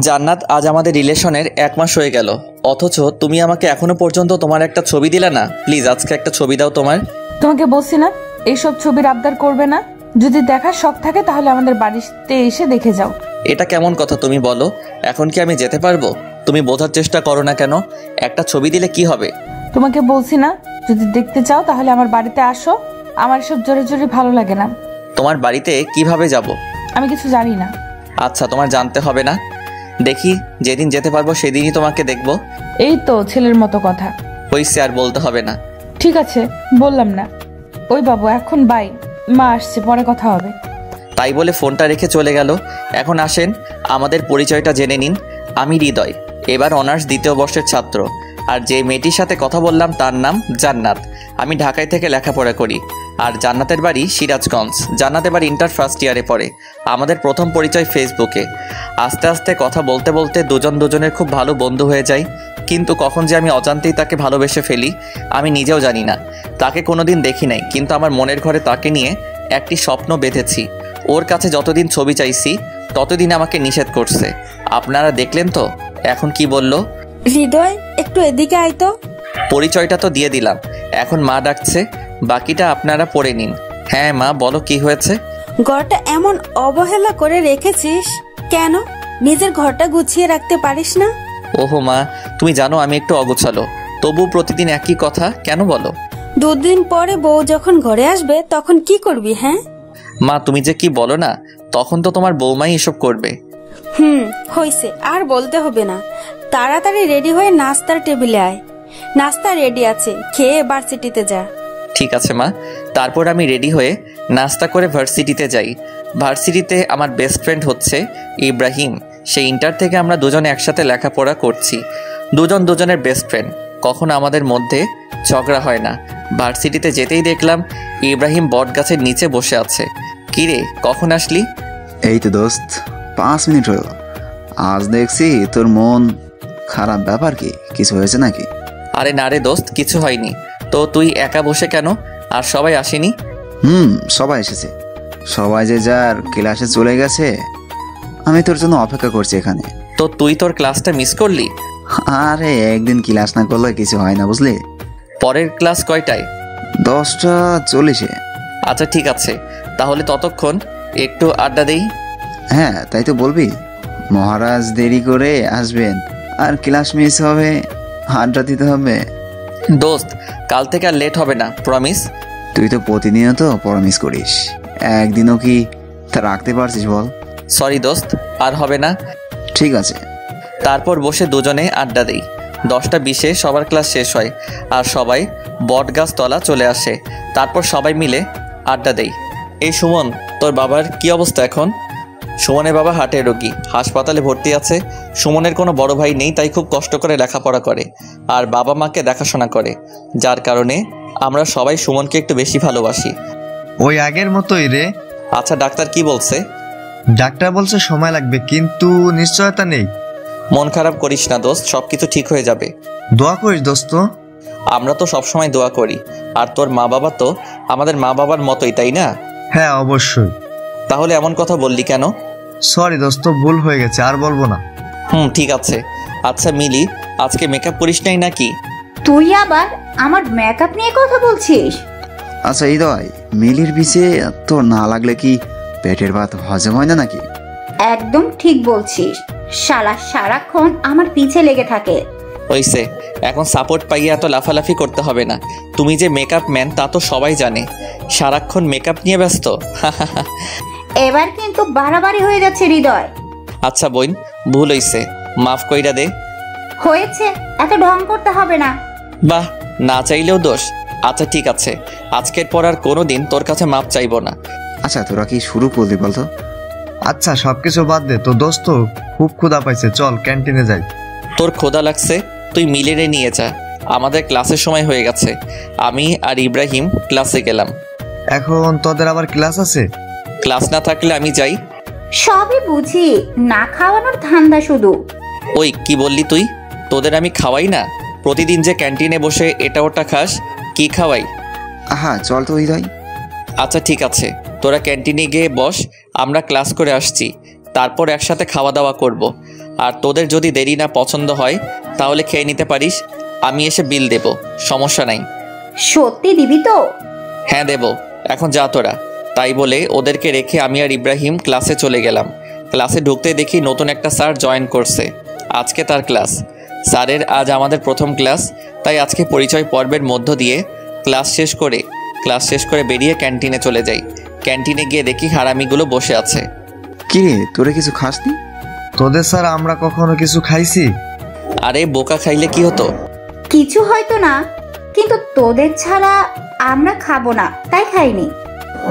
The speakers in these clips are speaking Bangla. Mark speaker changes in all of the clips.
Speaker 1: জান্নাত, আজ আমাদের রিলেশনের 1 মাস হয়ে গেল, অথচ তুমি আমাকে এখনো পর্যন্ত তোমার একটা ছবি দিলে না। প্লিজ আজকে একটা ছবি দাও তোমার।
Speaker 2: তোমাকে বলছি না এইসব ছবির আবদার করবে না। যদি দেখার শখ থাকে তাহলে আমাদের বাড়িতে এসে দেখে যাও।
Speaker 1: এটা কেমন কথা তুমি বলো? এখন কি আমি যেতে পারবো? তুমি বোঝার চেষ্টা করো না কেন? একটা ছবি দিলে কি হবে?
Speaker 2: তোমাকে বলছি না, যদি দেখতে চাও তাহলে আমার বাড়িতে আসো। আমার এসব জোরে জোরে ভালো লাগে না।
Speaker 1: তোমার বাড়িতে কিভাবে যাব?
Speaker 2: আমি কিছু জানি না।
Speaker 1: আচ্ছা, তোমার জানতে হবে না। দেখি যেদিন যেতে পারবো সেদিনই তোমাকে দেখবো।
Speaker 2: এই তো ছেলের মতো কথা।
Speaker 1: হইছে, আর বলতে হবে না।
Speaker 2: ঠিক আছে, বললাম না। ওই বাবু, এখন বাই, মা আসছে, পরে কথা হবে।
Speaker 1: তাই বলে ফোনটা রেখে চলে গেল। এখন আসেন আমাদের পরিচয়টা জেনে নিন। আমি হৃদয়, এবার অনার্স 2য় বর্ষের ছাত্র। আর যে মেয়েটির সাথে কথা বললাম তার নাম জান্নাত। আমি ঢাকায় থেকে লেখাপড়া করি। আর জান্নাতের বাড়ি সিরাজগঞ্জ। জান্নাত এবার ইন্টার ফার্স্ট ইয়ারে পড়ে। আমাদের প্রথম পরিচয় ফেসবুকে। আস্তে আস্তে কথা বলতে বলতে দুজনের খুব ভালো বন্ধু হয়ে যায়। কিন্তু কখন যে আমি অজান্তেই তাকে ভালোবেসে ফেলি আমি নিজেও জানি না। তাকে কোনোদিন দেখি নাই, কিন্তু আমার মনের ঘরে তাকে নিয়ে একটি স্বপ্ন বেঁধেছি। ওর কাছে যতদিন ছবি চাইছি ততদিন আমাকে নিষেধ করছে। আপনারা দেখলেন তো এখন কি বলল।
Speaker 3: হৃদয়, একটু এদিকে আয় তো।
Speaker 1: পরিচয়টা তো দিয়ে দিলাম, এখন মা ডাকছে, বাকিটা আপনারা পড়ে নিন। হ্যাঁ মা, বলো কি হয়েছে?
Speaker 3: ঘরটা এমন অবহেলা করে রেখেছিস কেন? নিজের ঘরটা গুছিয়ে রাখতে পারিস না?
Speaker 1: ওহো মা, তুমি জানো আমি একটু অগোছালো, তবু প্রতিদিন একই কথা কেন বলো?
Speaker 3: 2 দিন পরে বউ যখন ঘরে আসবে তখন কি করবি? হ্যাঁ
Speaker 1: মা, তুমি যে কি বলো না, তখন তো তোমার বৌমাই এসব করবে।
Speaker 3: হইছে, আর বলতে হবে না। তাড়াতাড়ি রেডি হয়ে নাস্তার টেবিলে আয়। নাস্তা রেডি আছে, খেয়ে ভার্সিটিতে যা।
Speaker 1: ঠিক আছে মা। তারপর আমি রেডি হয়ে নাস্তা করে ভার্সিটিতে যাই। ভার্সিটিতে আমার বেস্ট ফ্রেন্ড হচ্ছে ইব্রাহিম। সেই ইন্টার থেকে আমরা দুজনে একসাথে লেখাপড়া করছি। দুজনের বেস্ট ফ্রেন্ড, কখনো আমাদের মধ্যে ঝগড়া হয় না। ভার্সিটিতে যেতেই দেখলাম ইব্রাহিম বট গাছের নিচে বসে আছে। কিরে, কখন আসলি?
Speaker 4: এই তো দোস্ত, 5 মিনিট হলো। আজ দেখছি তোর মন খারাপ, ব্যাপার কি? কিছু হয়েছে নাকি?
Speaker 1: আরে না রে দোস্ত, কিছু হয়নি। তো তুই একা বসে কেন? আর সবাই আসেনি?
Speaker 4: সবাই এসেছে। সবাই যে যার ক্লাসে চলে গেছে। আমি তোর জন্য অপেক্ষা করছি এখানে।
Speaker 1: তো তুই তোর ক্লাসটা মিস করলি?
Speaker 4: আরে একদিন ক্লাস না করলে কিছু হয় না, বুঝলি?
Speaker 1: পরের ক্লাস কয়টায়?
Speaker 4: 10:40-এ।
Speaker 1: আচ্ছা ঠিক আছে, তাহলে ততক্ষণ একটু আড্ডা দেই।
Speaker 4: হ্যাঁ, তাই তো বলবি। মহারাজ দেরি করে আসবেন আর ক্লাস মিস হবে, আড্ডা দিতে হবে।
Speaker 1: দোস্ত, কাল থেকে আর লেট হবে না, প্রমিস।
Speaker 4: তুই তো প্রতিনিয়ত প্রমিস করিস, একদিনও কি তা রাখতে পারছিস বল?
Speaker 1: সরি দোস্ত, আর হবে না।
Speaker 4: ঠিক আছে।
Speaker 1: তারপর বসে দুজনে আড্ডা দেই। 10:20-এ সবার ক্লাস শেষ হয় আর সবাই বটগাছ তলা চলে আসে। তারপর সবাই মিলে আড্ডা দেই। এই সুমন, তোর বাবার কি অবস্থা এখন? সুমনের বাবা হার্টের রোগী, হাসপাতালে ভর্তি আছে। সুমনের কোনো বড় ভাই নেই, তাই খুব কষ্ট করে লেখাপড়া করে আর বাবা মাকে দেখাশোনা করে, যার কারণে আমরা সবাই সুমনকে একটু বেশি ভালোবাসি।
Speaker 5: ওই আগের মতোই রে।
Speaker 1: আচ্ছা, ডাক্তার কি বলছে?
Speaker 5: ডাক্তার বলছে সময় লাগবে, কিন্তু নিশ্চয়তা নেই।
Speaker 1: মন খারাপ করিস না দোস্ত, সবকিছু ঠিক হয়ে যাবে।
Speaker 5: দোয়া করিস দোস্ত।
Speaker 1: আমরা তো সবসময় দোয়া করি। আর তোর মা বাবা তো আমাদের মা বাবার মতোই, তাই না?
Speaker 5: হ্যাঁ অবশ্যই।
Speaker 1: তাহলে এমন কথা বললি কেন?
Speaker 5: সরি দোস্ত, ভুল হয়ে গেছে, আর বলবো না।
Speaker 1: ঠিক আছে। আচ্ছা মিলি, আজকে মেকআপ করিস নাই নাকি?
Speaker 6: তুই আবার আমার মেকআপ নিয়ে কথা বলছিস?
Speaker 4: আচ্ছা হৃদয়, মিলির পিছে তোর না লাগলে কি পেটের ভাত হজম হয় না নাকি?
Speaker 6: একদম ঠিক বলছিস, শালা সারাক্ষণ আমার পিছে লেগে থাকে।
Speaker 1: হইছে, এখন সাপোর্ট পাইয়ে এত লাফালাফি করতে হবে না। তুমি যে মেকআপ ম্যান তা তো সবাই জানে, সারাক্ষণ মেকআপ নিয়ে ব্যস্ত।
Speaker 6: এবার কিন্তু বাড়াবাড়ি হয়ে যাচ্ছে হৃদয়।
Speaker 1: আচ্ছা বোন, ভুল হইছে, মাফ কইরা দে।
Speaker 6: হয়েছে, এত ঢং করতে হবে না।
Speaker 1: বাহ, না চাইলেও দোষ। আচ্ছা ঠিক আছে, আজকের পর আর কোনো দিন তোর কাছে মাপ চাইবো না।
Speaker 4: আচ্ছা তোরা কি শুরু করলি বলতো?
Speaker 5: আচ্ছা সবকিছু বাদ দে, তো দোস্ত খুব ক্ষুধা পাইছে, চল ক্যান্টিনে যাই।
Speaker 1: তোর ক্ষুধা লাগছে, তুই মিলিরে নিয়ে যা। আমাদের ক্লাসের সময় হয়ে গেছে। আমি আর ইব্রাহিম ক্লাসে গেলাম।
Speaker 5: এখন তোদের আবার ক্লাস আছে?
Speaker 1: ক্লাস না থাকলে আমি যাই।
Speaker 6: সবই বুঝি, না খাওয়ানোর ধান্দা শুধু।
Speaker 1: ওই কি বললি তুই? তোদের আমি খাওয়াই না? প্রতিদিন যে ক্যান্টিনে বসে এটা ওটা খাস, কি খাওয়াই?
Speaker 4: আহা চল তো হৃদয়।
Speaker 1: আচ্ছা ঠিক আছে, তোরা ক্যান্টিনে গিয়ে বস, আমরা ক্লাস করে আসছি, তারপর একসাথে খাওয়া দাওয়া করব। আর তোদের যদি দেরি না পছন্দ হয় তাহলে খেয়ে নিতে পারিস, আমি এসে বিল দেব, সমস্যা নাই।
Speaker 6: সত্যি দিবি তো?
Speaker 1: হ্যাঁ দেব, এখন যা তোরা। তাই বলে ওদেরকে রেখে আমি আর ইব্রাহিম ক্লাসে চলে গেলাম। ক্লাসে ঢুকতে দেখি নতুন একটা স্যার জয়েন করছে, আজকে তার ক্লাস। স্যারের আজ আমাদের প্রথম ক্লাস, তাই আজকে পরিচয় পর্বের মধ্য দিয়ে ক্লাস শেষ করে বেরিয়ে ক্যান্টিনে চলে যাই। ক্যান্টিনে গিয়ে দেখি হারামিগুলো বসে আছে।
Speaker 4: কি রে, তোরা কিছু খাসনি?
Speaker 5: তোদের স্যার আমরা কখনো কিছু খাইছি?
Speaker 1: আরে বোকা, খাইলে কি হতো?
Speaker 6: কিছু হয়তো না, কিন্তু তোদের ছাড়া আমরা খাবো না তাই খাইনি।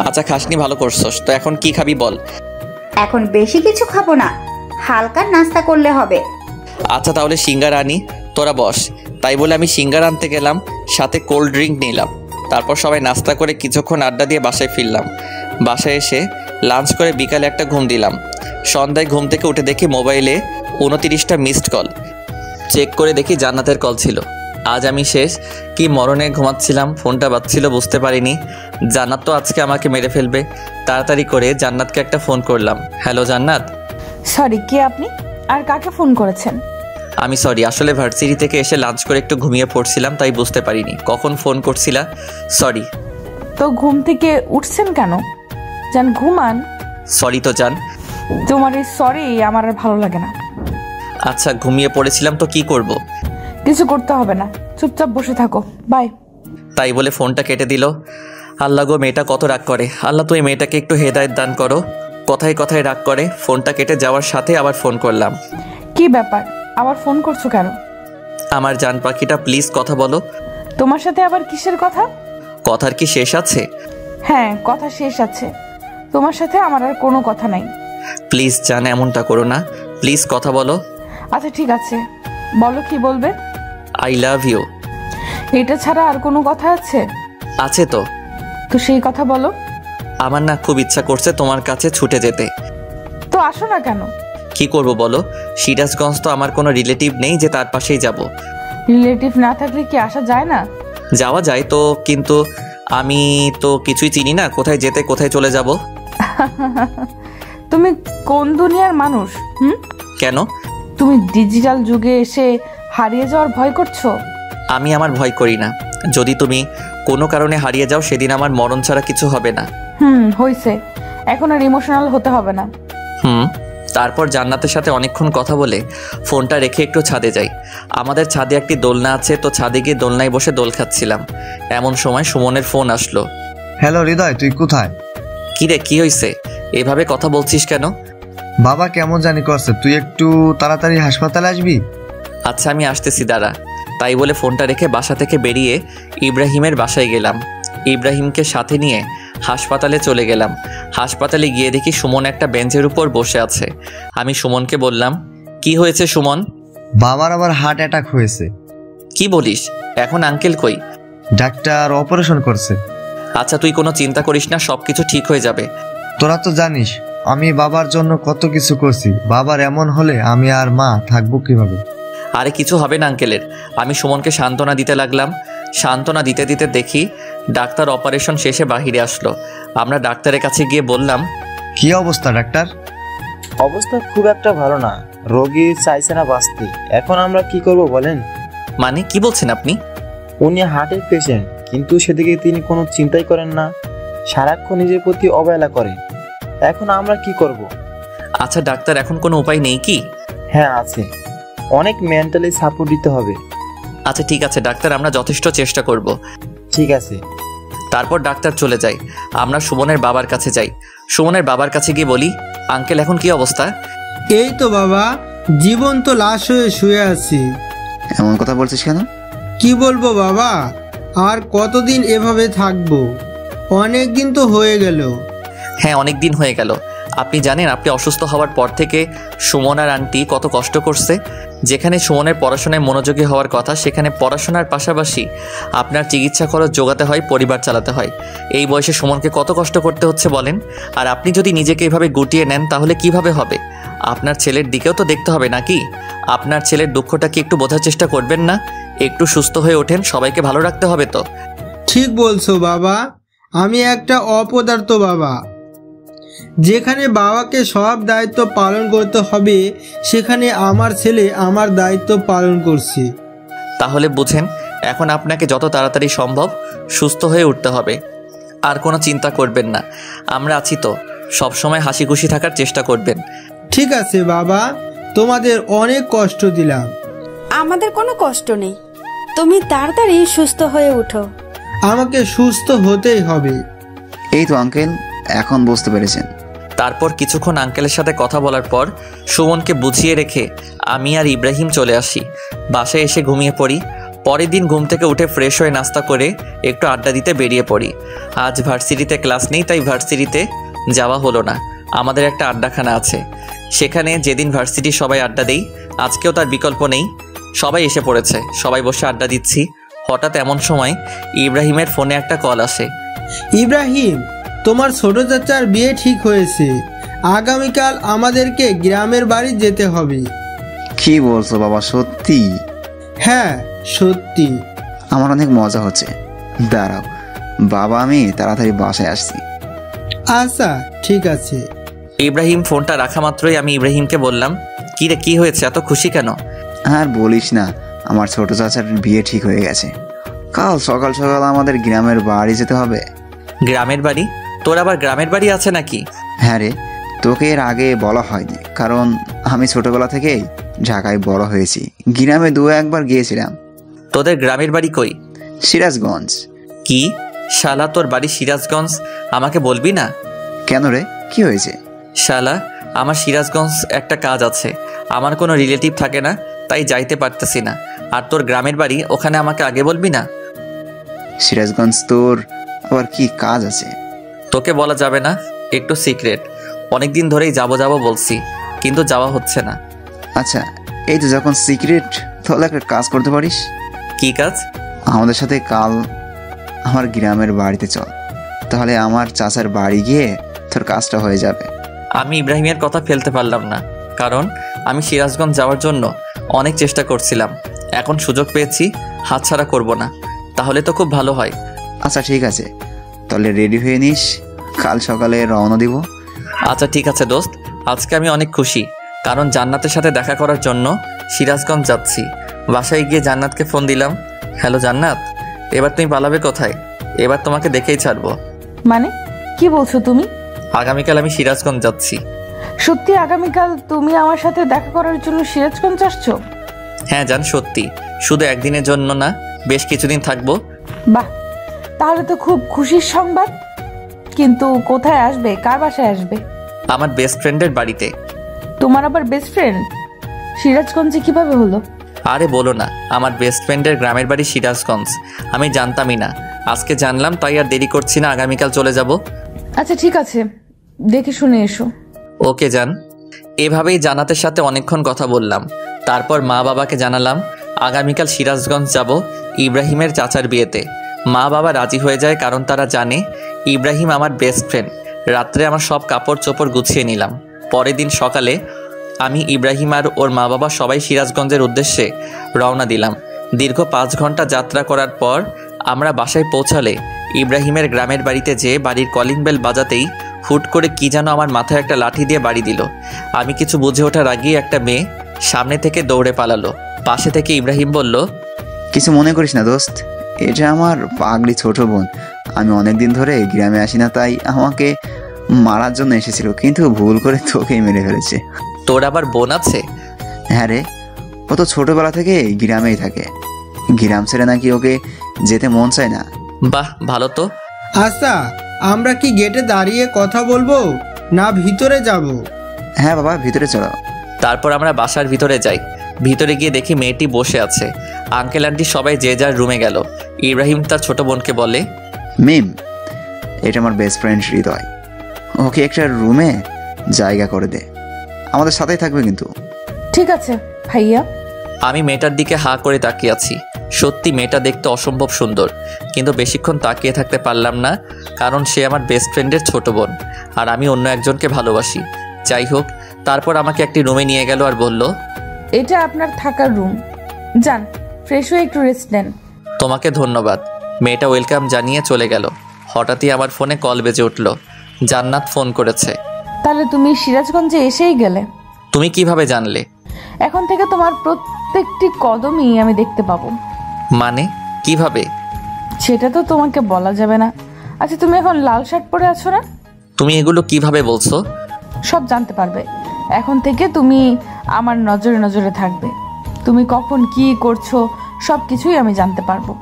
Speaker 1: আচ্ছা খাসনি, ভালো করছস। তো এখন কি খাবি বল?
Speaker 6: এখন বেশি কিছু খাবো না, হালকা নাস্তা করলে হবে।
Speaker 1: আচ্ছা তাহলে সিঙ্গারা আনি, তোরা বস। তাই বলে আমি সিঙ্গারা আনতে গেলাম, সাথে কোল্ড ড্রিঙ্ক নিলাম। তারপর সবাই নাস্তা করে কিছুক্ষণ আড্ডা দিয়ে বাসায় ফিরলাম। বাসায় এসে লাঞ্চ করে বিকালে একটা ঘুম দিলাম। সন্ধ্যায় ঘুম থেকে উঠে দেখি মোবাইলে 29টা মিসড কল। চেক করে দেখি জান্নাতের কল ছিল। আজ আমি শেষ, কি মরণে ঘুমাচ্ছিলাম, ফোনটা বাজছিল বুঝতে পারিনি। জান্নাত তো আজকে আমাকে মেরে ফেলবে। তাড়াতাড়ি করে জান্নাতকে একটা ফোন করলাম। হ্যালো জান্নাত।
Speaker 2: সরি, কে আপনি আর কাকে ফোন করেছেন?
Speaker 1: আমি সরি, আসলে ভার্সিটি থেকে এসে লাঞ্চ করে একটু ঘুমিয়ে পড়ছিলাম, তাই বুঝতে পারিনি কখন ফোন করছিলা। সরি।
Speaker 2: তো ঘুম থেকে উঠছেন কেন? জান ঘুমান।
Speaker 1: সরি তো জান।
Speaker 2: তোমার এই সরি আমার আর ভালো লাগে না।
Speaker 1: আচ্ছা ঘুমিয়ে পড়েছিলাম তো কি করব?
Speaker 2: কিছু করতে হবে না, চুপচাপ বসে থাকো, বাই।
Speaker 1: তাই বলে ফোনটা কেটে দিল। আল্লাহ গো, মেয়েটা কত রাগ করে। আল্লাহ তুই মেয়েটাকে একটু হেদায়েত দান করো। কথায় কথায় রাগ করে। ফোনটা কেটে যাওয়ার সাথে আবার ফোন করলাম।
Speaker 2: কি ব্যাপার, আবার ফোন করছো কেন?
Speaker 1: আমার জান পাখিটা প্লিজ কথা বলো।
Speaker 2: তোমার সাথে আবার কিসের কথা?
Speaker 1: কথার কি শেষ আছে?
Speaker 2: হ্যাঁ, কথা শেষ আছে। তোমার সাথে আমার আর কোনো কথা নাই।
Speaker 1: প্লিজ জান, এমনটা করো না, প্লিজ কথা বলো।
Speaker 2: আচ্ছা ঠিক আছে, বলো কি বলবে।
Speaker 1: I love you.
Speaker 2: এটা ছাড়া আর কোনো কথা আছে?
Speaker 1: আছে তো।
Speaker 2: তো সেই কথা বলো।
Speaker 1: আমার না খুব ইচ্ছা করছে তোমার কাছে ছুটে যেতে।
Speaker 2: তো আসো না কেন?
Speaker 1: কি করব বলো, সিরাজগঞ্জ তো আমার কোনো রিলেটিভ নেই যে তার পাশেই যাব।
Speaker 2: রিলেটিভ না থাকলে কি আসা যায় না?
Speaker 1: যাওয়া যায় তো, কিন্তু আমি তো কিছুই চিনি না, কোথায় যেতে কোথায় চলে যাব।
Speaker 2: তুমি কোন দুনিয়ার মানুষ?
Speaker 1: কেন?
Speaker 2: তুমি ডিজিটাল যুগে এসে হারিয়ে যাওয়ার ভয় করছো?
Speaker 1: আমি আমার ভয় করি না। যদি তুমি কোনো কারণে হারিয়ে যাও সেদিন আমার মরণ ছাড়া কিছু হবে না।
Speaker 2: হইছে, এখন আর ইমোশনাল হতে হবে না।
Speaker 1: তারপর জান্নাতের সাথে অনেকক্ষণ কথা বলে ফোনটা রেখে একটু ছাদে যাই। আমাদের ছাদে একটি দোলনা আছে, তো ছাদে গিয়ে দোলনায় বসে দোল খাচ্ছিলাম। এমন সময় সুমনের ফোন আসলো।
Speaker 5: হ্যালো হৃদয়, তুই কোথায়?
Speaker 1: কি রে, কি হয়েছে? এভাবে কথা বলছিস কেন?
Speaker 5: বাবা কেমন জানি করছে, তুই একটু তাড়াতাড়ি হাসপাতালে আসবি।
Speaker 1: আচ্ছা আমি আসতেছি, দাঁড়া। তাই বলে ফোনটা রেখে বাসা থেকে বেরিয়ে ইব্রাহিমের বাসায় গেলাম। ইব্রাহিমকে সাথে নিয়ে হাসপাতালে চলে গেলাম। হাসপাতালে গিয়ে দেখি সুমন একটা বেঞ্চের উপর বসে আছে। আমি সুমনকে বললাম, কি হয়েছে সুমন?
Speaker 5: বাবার আবার হার্ট অ্যাটাক হয়েছে।
Speaker 1: কি বলিস? এখন আঙ্কেল কই?
Speaker 5: ডাক্তার অপারেশন করছে।
Speaker 1: আচ্ছা তুই কোনো চিন্তা করিস না, সব কিছু ঠিক হয়ে যাবে।
Speaker 5: তোরা তো জানিস আমি বাবার জন্য কত কিছু করছি। বাবার এমন হলে আমি আর মা থাকবো কিভাবে?
Speaker 1: আরে কিছু হবে না আঙ্কেলের। আমি সুমনকে সান্ত্বনা দিতে লাগলাম। সান্ত্বনা দিতে দিতে দেখি ডাক্তার অপারেশন শেষে বাহিরে আসলো। আমরা ডাক্তারের কাছে গিয়ে বললাম,
Speaker 5: কি অবস্থা ডাক্তার?
Speaker 7: অবস্থা খুব একটা ভালো না, রোগী চাইছে না বাঁচতে। এখন আমরা কি করব বলেন?
Speaker 1: মানে কি বলছেন আপনি?
Speaker 7: উনি হার্টের পেশেন্ট, কিন্তু সেদিকে তিনি কোনো চিন্তাই করেন না, সারাক্ষণ নিজের প্রতি অবহেলা করে। এখন আমরা কি করব?
Speaker 1: আচ্ছা ডাক্তার, এখন কোনো উপায় নেই কি?
Speaker 7: হ্যাঁ আছে, অনেক মেন্টালি সাপোর্ট দিতে হবে।
Speaker 1: আচ্ছা ঠিক আছে ডাক্তার, আমরা যথেষ্ট চেষ্টা করব।
Speaker 7: ঠিক আছে।
Speaker 1: তারপর ডাক্তার চলে যায়। আমরা সুমনের বাবার কাছে যাই। সুমনের বাবার কাছে গিয়ে বলি, আঙ্কেল এখন কি অবস্থা?
Speaker 8: এই তো বাবা, জীবন্ত লাশ হয়ে শুয়ে আছি।
Speaker 4: এমন কথা বলছিস কেন?
Speaker 8: কি বলবো বাবা, আর কতদিন এভাবে থাকবো? অনেক দিন তো হয়ে গেল।
Speaker 1: হ্যাঁ অনেক দিন হয়ে গেল। আপনি জানেন আপনি অসুস্থ হওয়ার পর থেকে সুমন আর আন্টি কত কষ্ট করছে। যেখানে সুমনের পড়াশোনায় মনোযোগী হওয়ার কথা, সেখানে পড়াশোনার পাশাপাশি আপনার চিকিৎসা খরচ জোগাতে হয়, পরিবার চালাতে হয়। এই বয়সে সুমনকে কত কষ্ট করতে হচ্ছে বলেন। আর আপনি যদি নিজেকে এভাবে গুটিয়ে নেন তাহলে কিভাবে হবে? আপনার ছেলের দিকেও তো দেখতে হবে নাকি? আপনার ছেলের দুঃখটা কি একটু বোঝার চেষ্টা করবেন না? একটু সুস্থ হয়ে ওঠেন, সবাইকে ভালো রাখতে হবে তো।
Speaker 8: ঠিক বলছো বাবা, আমি একটা অপদার্থ বাবা। যেখানে বাবাকে সব দায়িত্ব পালন করতে হবে, সেখানে আমার ছেলে আমার দায়িত্ব পালন করছে।
Speaker 1: তাহলে বুঝেন, এখন আপনাকে যত তাড়াতাড়ি সম্ভব সুস্থ হয়ে উঠতে হবে। আর কোনো চিন্তা করবেন না, আমরা আছি তো, সবসময় হাসি খুশি থাকার চেষ্টা করবেন।
Speaker 8: ঠিক আছে বাবা, তোমাদের অনেক কষ্ট দিলাম।
Speaker 3: আমাদের কোনো কষ্ট নেই, তুমি তাড়াতাড়ি সুস্থ হয়ে উঠো।
Speaker 8: আমাকে সুস্থ হতেই হবে।
Speaker 4: এই তো আঙ্কেল, এখন বুঝতে পেরেছেন।
Speaker 1: তারপর কিছুক্ষণ আঙ্কেলের সাথে কথা বলার পর সুমনকে বুঝিয়ে রেখে আমি আর ইব্রাহিম চলে আসি। বাসায় এসে ঘুমিয়ে পড়ি। পরের দিন ঘুম থেকে উঠে ফ্রেশ হয়ে নাস্তা করে একটু আড্ডা দিতে বেরিয়ে পড়ি। আজ ভার্সিটিতে ক্লাস নেই, তাই ভার্সিটিতে যাওয়া হলো না। আমাদের একটা আড্ডাখানা আছে, সেখানে যেদিন ভার্সিটি সবাই আড্ডা দেই, আজকেও তার বিকল্প নেই। সবাই এসে পড়েছে, সবাই বসে আড্ডা দিচ্ছি। হঠাৎ এমন সময় ইব্রাহিমের ফোনে একটা কল আসে।
Speaker 8: ইব্রাহিম, তোমার ছোট চাচার বিয়ে ঠিক হয়েছে। আগামীকাল আমাদেরকে গ্রামের বাড়ি যেতে হবে।
Speaker 4: কি বলছো বাবা, সত্যি?
Speaker 8: হ্যাঁ সত্যি।
Speaker 4: আমার অনেক মজা হচ্ছে। দাঁড়াও বাবা, আমি তাড়াতাড়ি বাসায় আসছি।
Speaker 8: আচ্ছা ঠিক আছে।
Speaker 1: ইব্রাহিম ফোনটা রাখা মাত্রই আমি ইব্রাহিমকে বললাম, কি রে, কি হয়েছে, এত খুশি কেন?
Speaker 4: আর বলিস না, আমার ছোট চাচার বিয়ে ঠিক হয়ে গেছে। কাল সকাল সকাল আমাদের গ্রামের বাড়ি যেতে হবে।
Speaker 1: গ্রামের বাড়ি? তোর আবার গ্রামের বাড়ি আছে নাকি?
Speaker 4: হ্যাঁ রে, তোকে এর আগে বলা হয়নি, কারণ আমি ছোটবেলা থেকেই ঢাকায় বড় হয়েছি। গ্রামে দু একবার গিয়েছিলাম।
Speaker 1: তোদের গ্রামের বাড়ি কই?
Speaker 4: সিরাজগঞ্জ।
Speaker 1: কি শালা, তোর বাড়ি সিরাজগঞ্জ? আমাকে বলবি না?
Speaker 4: কেন রে, কি হয়েছে?
Speaker 1: শালা, আমার সিরাজগঞ্জ একটা কাজ আছে, আমার কোনো রিলেটিভ থাকে না, তাই যাইতে পারতেছি না। আর তোর গ্রামের বাড়ি ওখানে, আমাকে আগে বলবি না?
Speaker 4: সিরাজগঞ্জ তোর আবার কি কাজ আছে?
Speaker 1: তোকে বলা যাবে না, একটু সিক্রেট। অনেক দিন ধরেই যাবো যাবো বলছি, কিন্তু যাওয়া হচ্ছে না।
Speaker 4: আচ্ছা, এই তো যখন সিক্রেট, তাহলে একটা কাজ করতে পারিস।
Speaker 1: কি কাজ?
Speaker 4: আমাদের সাথে কাল আমার গ্রামের বাড়িতে চল, তাহলে আমার চাচার বাড়ি গিয়ে তোর কাজটা হয়ে যাবে।
Speaker 1: আমি ইব্রাহিমের কথা ফেলতে পারলাম না, কারণ আমি সিরাজগঞ্জ যাওয়ার জন্য অনেক চেষ্টা করছিলাম। এখন সুযোগ পেয়েছি, হাতছাড়া করব না। তাহলে তো খুব ভালো হয়।
Speaker 4: আচ্ছা ঠিক আছে, তাহলে রেডি হয়ে নিস, কাল সকালে রওনা দিব।
Speaker 1: আচ্ছা ঠিক আছে দোস্ত, আজকে আমি অনেক খুশি, কারণ জান্নাতের সাথে দেখা করার জন্য সিরাজগঞ্জ যাচ্ছি। বাসায় গিয়ে জান্নাতকে ফোন দিলাম, হ্যালো জান্নাত, এবার তুমি পালাবে কোথায়? এবার তোমাকে দেখেই ছাড়বো।
Speaker 2: মানে কি বলছো তুমি?
Speaker 1: আগামীকাল আমি সিরাজগঞ্জ যাচ্ছি।
Speaker 2: সত্যি আগামীকাল তুমি আমার সাথে দেখা করার জন্য সিরাজগঞ্জ আসছো?
Speaker 1: হ্যাঁ জান, সত্যি। শুধু একদিনের জন্য না, বেশ কিছুদিন থাকবো।
Speaker 2: বাহ, তাহলে তো খুব খুশির সংবাদ। কিন্তু কোথায় আসবে, কার বাসায় আসবে?
Speaker 1: আমার বেস্ট ফ্রেন্ডের বাড়িতে।
Speaker 2: তোমার আবার বেস্ট ফ্রেন্ড সিরাজগঞ্জে কিভাবে হলো?
Speaker 1: আরে বলো না, আমার বেস্ট ফ্রেন্ডের গ্রামের বাড়ি সিরাজগঞ্জ। আমি জানতামই না, আজকে জানলাম, তাই আর দেরি করছি না, আগামীকাল চলে যাব।
Speaker 2: আচ্ছা ঠিক আছে, দেখে শুনে এসো।
Speaker 1: ওকে যান। এভাবেই জান্নাতের সাথে অনেকক্ষণ কথা বললাম। তারপর মা বাবাকে জানালাম আগামীকাল সিরাজগঞ্জ যাব ইব্রাহিমের চাচার বিয়েতে। মা বাবা রাজি হয়ে যায়, কারণ তারা জানে ইব্রাহিম আমার বেস্ট ফ্রেন্ড। রাত্রে আমার সব কাপড় চোপড় গুছিয়ে নিলাম। পরের দিন সকালে আমি, ইব্রাহিম আর ওর মা বাবা সবাই সিরাজগঞ্জের উদ্দেশ্যে রওনা দিলাম। দীর্ঘ 5 ঘন্টা যাত্রা করার পর আমরা বাসায় পৌঁছালে ইব্রাহিমের গ্রামের বাড়িতে যেয়ে বাড়ির কলিং বেল বাজাতেই হুট করে কি যেন আমার মাথায় একটা লাঠি দিয়ে বাড়ি দিল। আমি কিছু বুঝে ওঠার আগেই একটা মেয়ে সামনে থেকে দৌড়ে পালালো। পাশে থেকে ইব্রাহিম বলল,
Speaker 4: কিছু মনে করিস না দোস্ত, এটা আমার পাগলি ছোট বোন। আমি অনেকদিন ধরে গ্রামে আসি না, তাই আমাকে মারার জন্য এসেছিল, কিন্তু ভুল করে তোকেই মেরে ফেলেছে।
Speaker 1: তোর আবার বোন আছে?
Speaker 4: হ্যাঁ রে, ও তো ছোটবেলা থেকে গ্রামেই থাকে। গ্রাম ছেড়ে নাকি ওকে যেতে মন চায় না।
Speaker 1: বাহ, ভালো তো।
Speaker 8: আচ্ছা, আমরা কি গেটে দাঁড়িয়ে কথা বলবো না ভিতরে যাব?
Speaker 4: হ্যাঁ বাবা, ভিতরে চলো।
Speaker 1: তারপর আমরা বাসার ভিতরে যাই। ভিতরে গিয়ে দেখি মেয়েটি বসে আছে। আঙ্কেল আন্টি সবাই যে যার রুমে গেল। ইব্রাহিম তার ছোট বোনকে বলে,
Speaker 4: মিম, এটা আমার বেস্ট ফ্রেন্ড হৃদয়, ওকে একটা রুমে জায়গা করে দে, আমাদের সাথেই থাকবে কিন্তু।
Speaker 2: ঠিক আছে ভাইয়া।
Speaker 1: আমি মেয়েটার দিকে হাঁ করে তাকিয়ে আছি। সত্যি মেয়েটা দেখতে অসম্ভব সুন্দর, কিন্তু বেশিক্ষণ তাকিয়ে থাকতে পারলাম না, কারণ সে আমার বেস্ট ফ্রেন্ডের ছোট বোন আর আমি অন্য একজনকে ভালোবাসি। যাই হোক, তারপর আমাকে একটি রুমে নিয়ে গেল আর বলল,
Speaker 2: এটা আপনার থাকার রুম, যান ফ্রেশ হয়ে একটু রেস্ট নেন।
Speaker 1: তোমাকে ধন্যবাদ। মেয়েটা ওয়েলকাম জানিয়ে চলে গেল। হঠাৎই আমার ফোনে কল বেজে উঠল। জান্নাত ফোন করেছে।
Speaker 2: তাহলে তুমি সিরাজগঞ্জে এসেই গেলে?
Speaker 1: তুমি কিভাবে জানলে?
Speaker 2: এখন থেকে তোমার প্রত্যেকটি কদমই আমি দেখতে পাবো।
Speaker 1: মানে কিভাবে?
Speaker 2: সেটা তো তোমাকে বলা যাবে না। আচ্ছা, তুমি এখন লাল শার্ট পরে আছো না?
Speaker 1: তুমি এগুলো কিভাবে বলছো?
Speaker 2: সব জানতে পারবে। এখন থেকে তুমি আমার নজরে নজরে থাকবে। তুমি কখন কি করছো সব কিছুই আমি জানতে পারবো।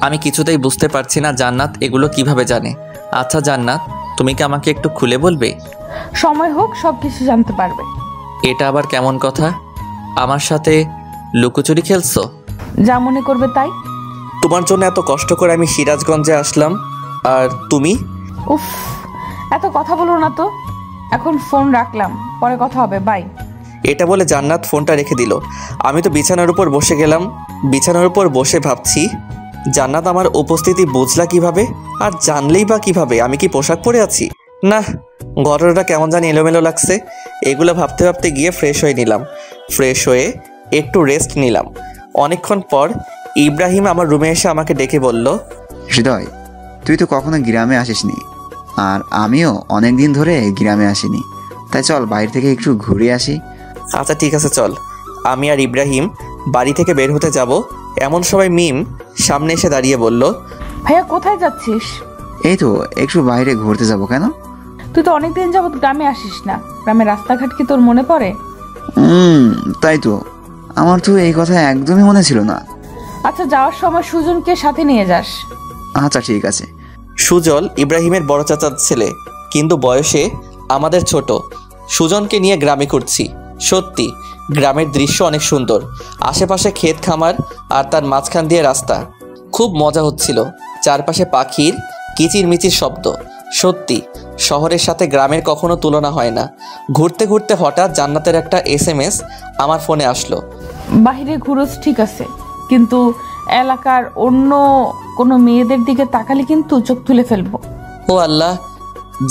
Speaker 1: আমি কিছুতেই বুঝতে পারছি না জান্নাত এগুলো কিভাবে জানে। আচ্ছা জান্নাত, তুমি কি আমাকে একটু খুলে বলবে?
Speaker 2: সময় হোক সব কিছু জানতে পারবে।
Speaker 1: এটা আবার কেমন কথা? আমার সাথে লুকোচুরি খেলছো?
Speaker 2: যা মনে করবে তাই।
Speaker 1: তোমার জন্য এত কষ্ট করে আমি সিরাজগঞ্জে আসলাম, আর তুমি?
Speaker 2: উফ, এত কথা বলো না তো। এখন ফোন রাখলাম, পরে কথা হবে, বাই।
Speaker 1: এটা বলে জান্নাত ফোনটা রেখে দিল। আমি তো বিছানার উপর বসে গেলাম। বিছানার উপর বসে ভাবছি, জান্নাত আমার উপস্থিতি বুঝলা কিভাবে, আর জানলেই বা কিভাবে? আমি কি পোশাক পরে আছি? না, ঘটনাটা কেমন জানি এলোমেলো লাগছে। এগুলো ভাবতে ভাবতে গিয়ে ফ্রেশ হয়ে নিলাম। ফ্রেশ হয়ে একটু রেস্ট নিলাম। অনেকক্ষণ পর ইব্রাহিম আমার রুমে এসে আমাকে ডেকে বলল,
Speaker 4: হৃদয়, তুই তো কখনো গ্রামে আসিসনি, আর আমিও অনেক দিন ধরে গ্রামে আসিনি, তাই চল বাইরে থেকে একটু ঘুরে আসি।
Speaker 1: আচ্ছা ঠিক আছে চল। আমি আর ইব্রাহিম বাড়ি থেকে বের হতে যাব, এমন সময় মিম সামনে এসে দাঁড়িয়ে বলল,
Speaker 2: ভাইয়া কোথায় যাচ্ছিস?
Speaker 4: এই তো একটু বাইরে ঘুরতে যাব। কেন?
Speaker 2: তুই তো অনেকদিন যাবত গ্রামে আসিস না। গ্রামের রাস্তাঘাট কি তোর মনে পড়ে?
Speaker 4: তাই তো, আমার তো এই কথা একদমই মনে ছিল না।
Speaker 2: আচ্ছা, যাওয়ার সময় সুজনকে সাথে নিয়ে যাস।
Speaker 4: আচ্ছা ঠিক আছে।
Speaker 1: সুজল ইব্রাহিমের বড় চাচার ছেলে, কিন্তু বয়সে আমাদের ছোট। সুজনকে নিয়ে গ্রামে ঘুরছি। সত্যি গ্রামের দৃশ্য অনেক সুন্দর। আশেপাশে ক্ষেত খামার, আর তার মাঝখান দিয়ে রাস্তা। খুব মজা হচ্ছিল। চারপাশে পাখির কিচিরমিচির শব্দ। সত্যি শহরের সাথে গ্রামের কখনো তুলনা হয় না। ঘুরতে ঘুরতে হঠাৎ জান্নাতের একটা SMS আমার ফোনে আসলো।
Speaker 2: বাহিরে ঘুরোস ঠিক আছে, কিন্তু এলাকার অন্য কোনো মেয়েদের দিকে তাকালে কিন্তু চোখ তুলে ফেলবো।
Speaker 1: ও আল্লাহ,